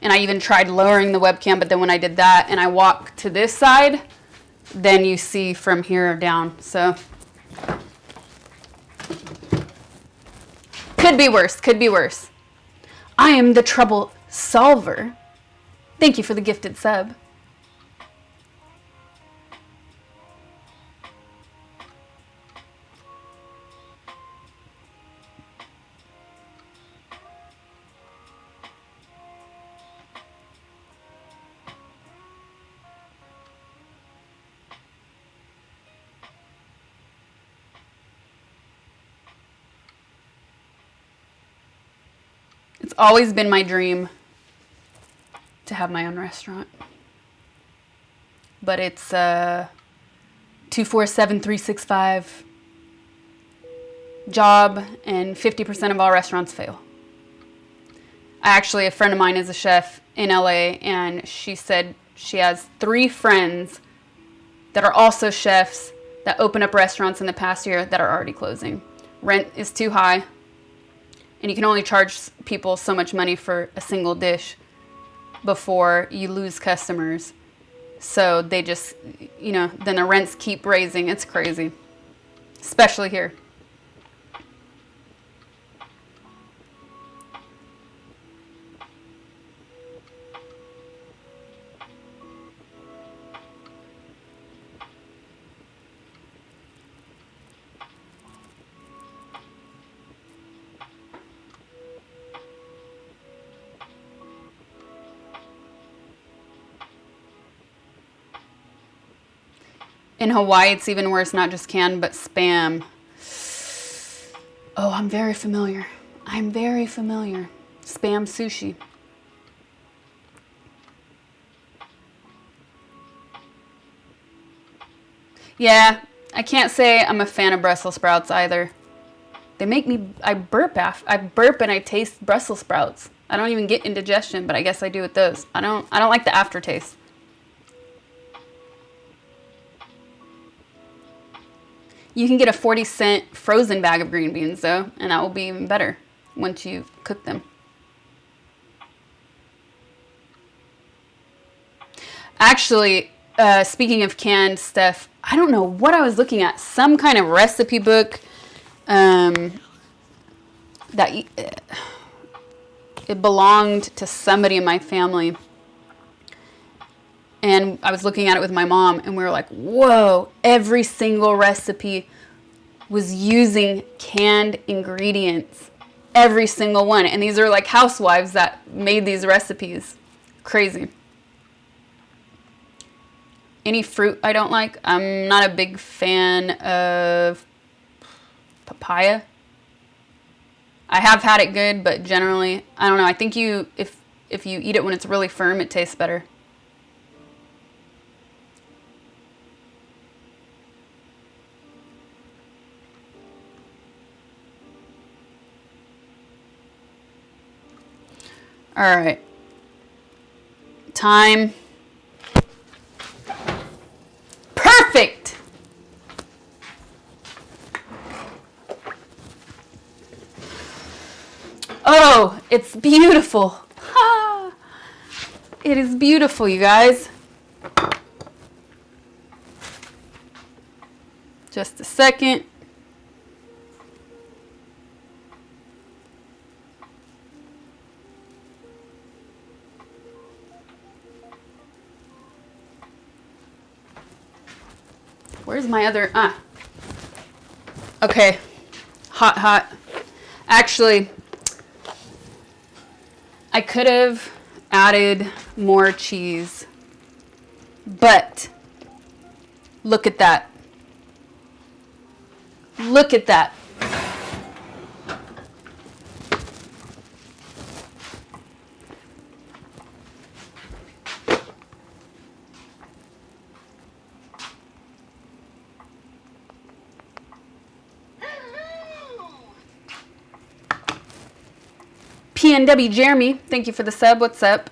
And I even tried lowering the webcam, but then when I did that and I walk to this side, then you see from here down. So could be worse, could be worse. I am the trouble solver. Thank you for the gifted sub. It's always been my dream to have my own restaurant. But it's 247-365 job, and 50% of all restaurants fail. Actually, a friend of mine is a chef in LA, and she said she has 3 friends that are also chefs that open up restaurants in the past year that are already closing. Rent is too high. And you can only charge people so much money for a single dish before you lose customers. So they just, you know, then the rents keep raising. It's crazy, especially here. In Hawaii, it's even worse, not just canned, but Spam. Oh, I'm very familiar. I'm very familiar. Spam sushi. Yeah, I can't say I'm a fan of Brussels sprouts either. They make me, I burp and I taste Brussels sprouts. I don't even get indigestion, but I guess I do with those. I don't like the aftertaste. You can get a 40-cent frozen bag of green beans, though, and that will be even better once you cook them. Actually, speaking of canned stuff, I don't know what I was looking at. Some kind of recipe book that it belonged to somebody in my family. And I was looking at it with my mom, and we were like, whoa, every single recipe was using canned ingredients. Every single one. And these are like housewives that made these recipes. Crazy. Any fruit I don't like. I'm not a big fan of papaya. I have had it good, but generally, I don't know. I think if you eat it when it's really firm, it tastes better. All right. Time. Perfect. Oh, it's beautiful. Ah, it is beautiful, you guys. Just a second. Where's my other, okay, hot. Actually, I could have added more cheese, but look at that. Look at that. PNW Jeremy, thank you for the sub. What's up?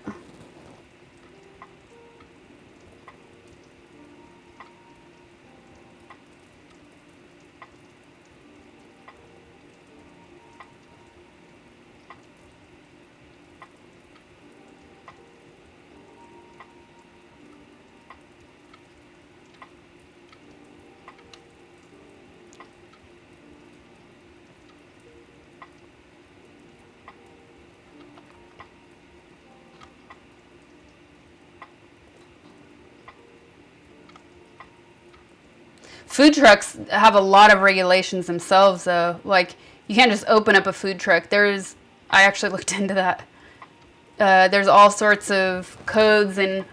Food trucks have a lot of regulations themselves, though. Like, you can't just open up a food truck. I actually looked into that. There's all sorts of codes and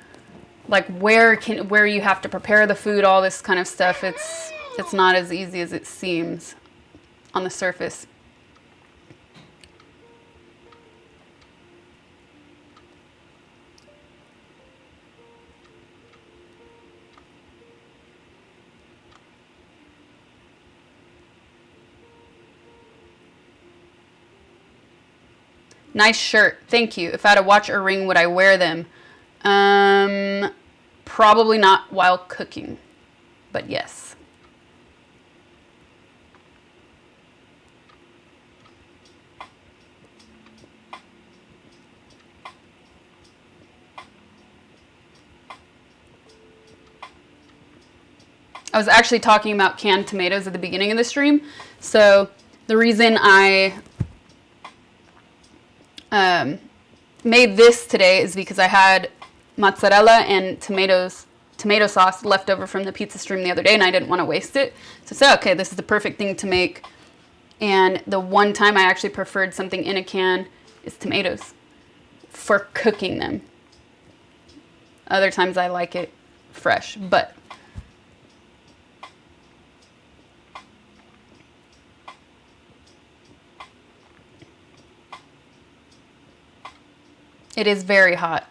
like where you have to prepare the food, all this kind of stuff. It's not as easy as it seems on the surface. Nice shirt. Thank you. If I had a watch or ring, would I wear them? Probably not while cooking, but yes. I was actually talking about canned tomatoes at the beginning of the stream. So the reason I made this today is because I had mozzarella and tomato sauce left over from the pizza stream the other day, and I didn't want to waste it. So I said, okay, this is the perfect thing to make. And the one time I actually preferred something in a can is tomatoes for cooking them. Other times I like it fresh, but it is very hot.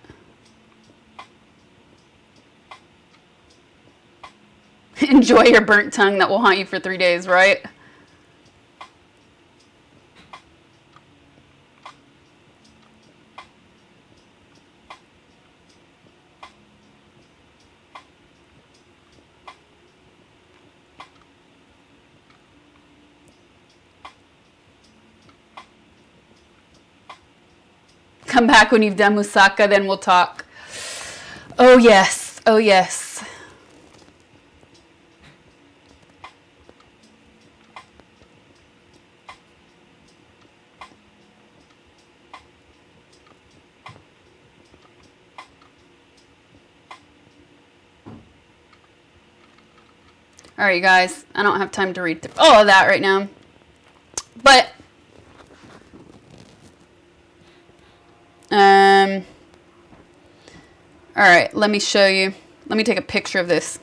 Enjoy your burnt tongue that will haunt you for 3 days, right? Come back when you've done moussaka, then we'll talk. Oh yes, oh yes. All right, you guys, I don't have time to read through all of that right now, but all right, let me show you. Let me take a picture of this.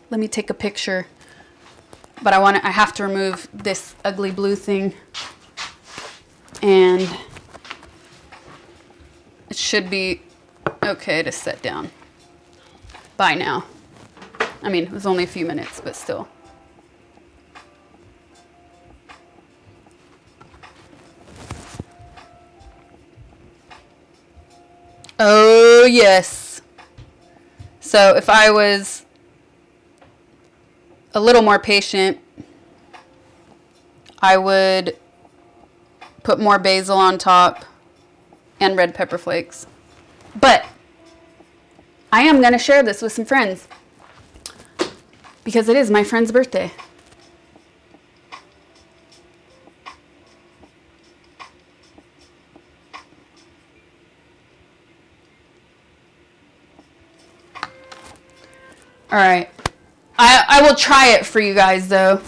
Let me take a picture, but I have to remove this ugly blue thing, and it should be okay to set down by now. I mean, it was only a few minutes, but still. Oh, yes. So if I was a little more patient, I would put more basil on top and red pepper flakes. But I am going to share this with some friends because it is my friend's birthday. All right. I will try it for you guys, though.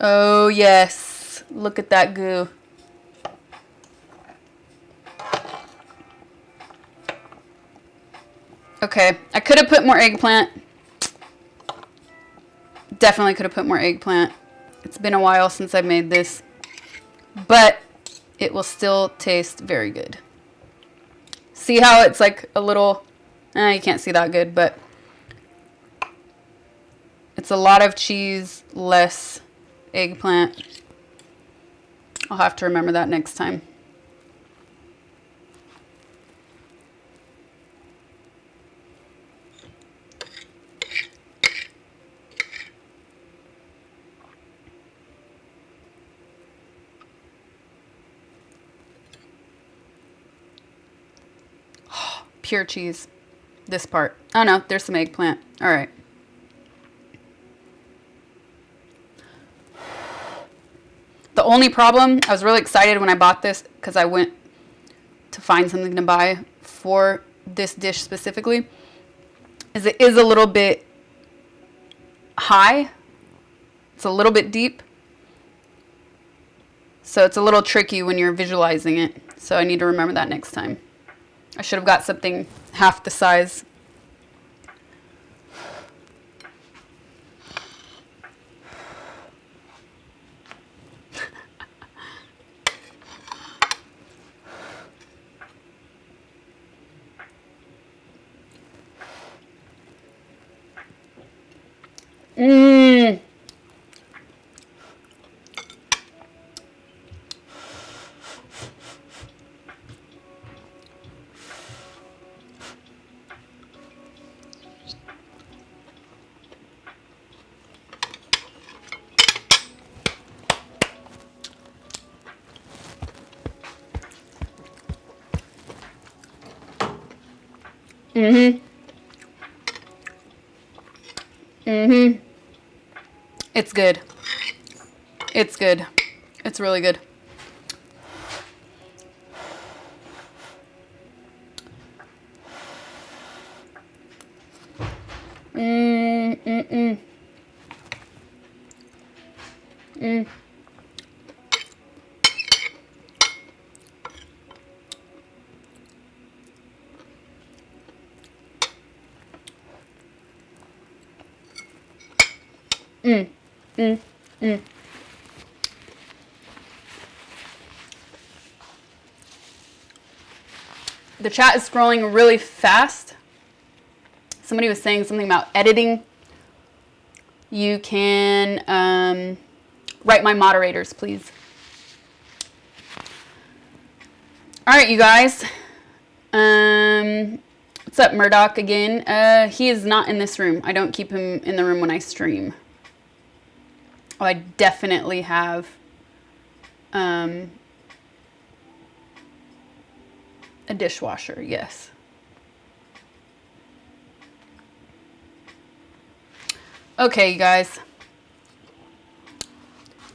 Oh, yes. Look at that goo. Okay, I could have put more eggplant. Definitely could have put more eggplant. It's been a while since I made this, but it will still taste very good. See how it's like a little, you can't see that good, but it's a lot of cheese, less eggplant. I'll have to remember that next time. pure cheese. This part. Oh no, there's some eggplant. All right. The only problem, I was really excited when I bought this because I went to find something to buy for this dish specifically, is it is a little bit high. It's a little bit deep. So it's a little tricky when you're visualizing it. So I need to remember that next time. I should have got something half the size. Mmm. Mm-hmm. Mm-hmm. It's good. It's good. It's really good. Mm. The chat is scrolling really fast. Somebody was saying something about editing. You can write my moderators, please. All right, you guys. What's up, Murdoch again? He is not in this room. I don't keep him in the room when I stream. Oh, I definitely have a dishwasher, yes. Okay, you guys.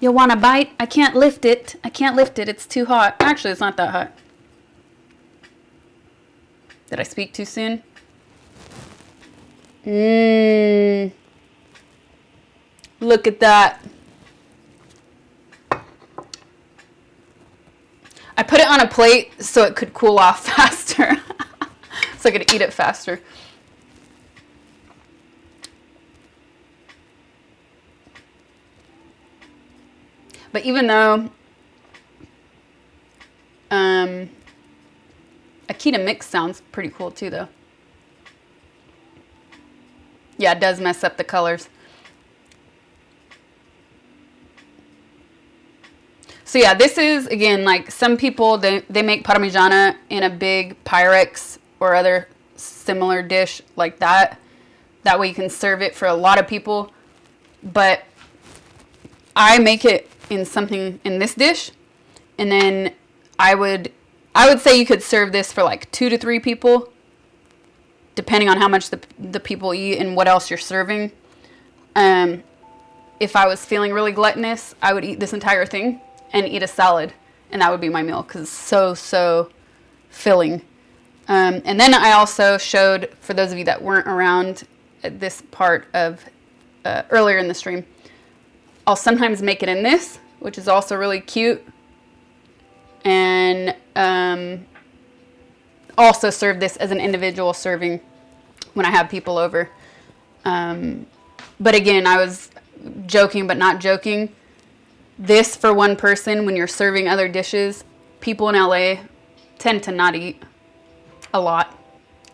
You want a bite? I can't lift it. I can't lift it. It's too hot. Actually, it's not that hot. Did I speak too soon? Look at that. I put it on a plate so it could cool off faster. So I could eat it faster. But even though a keto mix sounds pretty cool too, though. Yeah, it does mess up the colors. So yeah, this is, again, like some people, they make parmigiana in a big Pyrex or other similar dish like that. That way you can serve it for a lot of people. But I make it in something in this dish, and then I would say you could serve this for like 2 to 3 people, depending on how much the people eat and what else you're serving. If I was feeling really gluttonous, I would eat this entire thing and eat a salad, and that would be my meal because it's so filling. And then I also showed, for those of you that weren't around at this part of earlier in the stream, I'll sometimes make it in this, which is also really cute, and also serve this as an individual serving when I have people over. But again, I was joking but not joking. This for one person, when you're serving other dishes, people in LA tend to not eat a lot,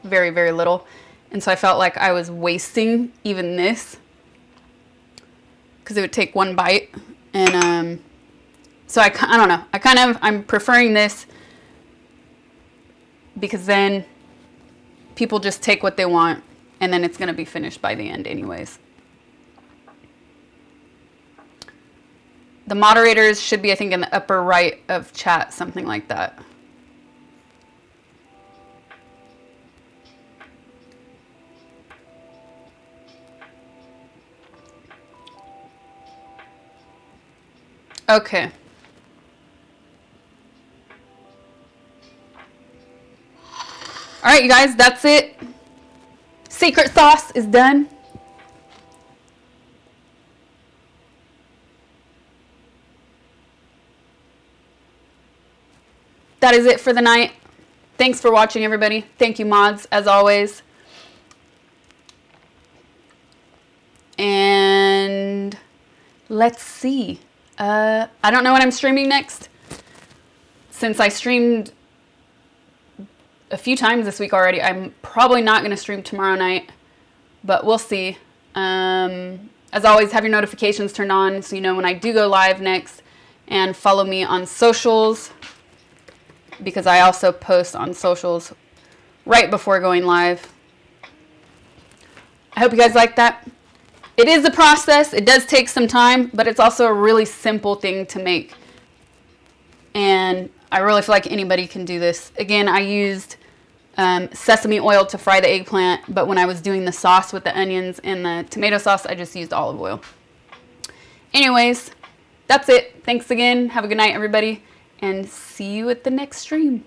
very, very little. And so I felt like I was wasting even this, because it would take one bite. And so I don't know. I'm preferring this because then people just take what they want, and then it's going to be finished by the end anyways. The moderators should be, I think, in the upper right of chat, something like that. Okay. All right, you guys, that's it. Secret sauce is done. That is it for the night. Thanks for watching, everybody. Thank you, mods, as always. And let's see. I don't know when I'm streaming next. Since I streamed a few times this week already, I'm probably not going to stream tomorrow night, but we'll see. As always, have your notifications turned on so you know when I do go live next, and follow me on socials because I also post on socials right before going live. I hope you guys like that. It is a process. It does take some time, but it's also a really simple thing to make. And I really feel like anybody can do this. Again, I used sesame oil to fry the eggplant, but when I was doing the sauce with the onions and the tomato sauce, I just used olive oil. Anyways, that's it. Thanks again. Have a good night, everybody, and see you at the next stream.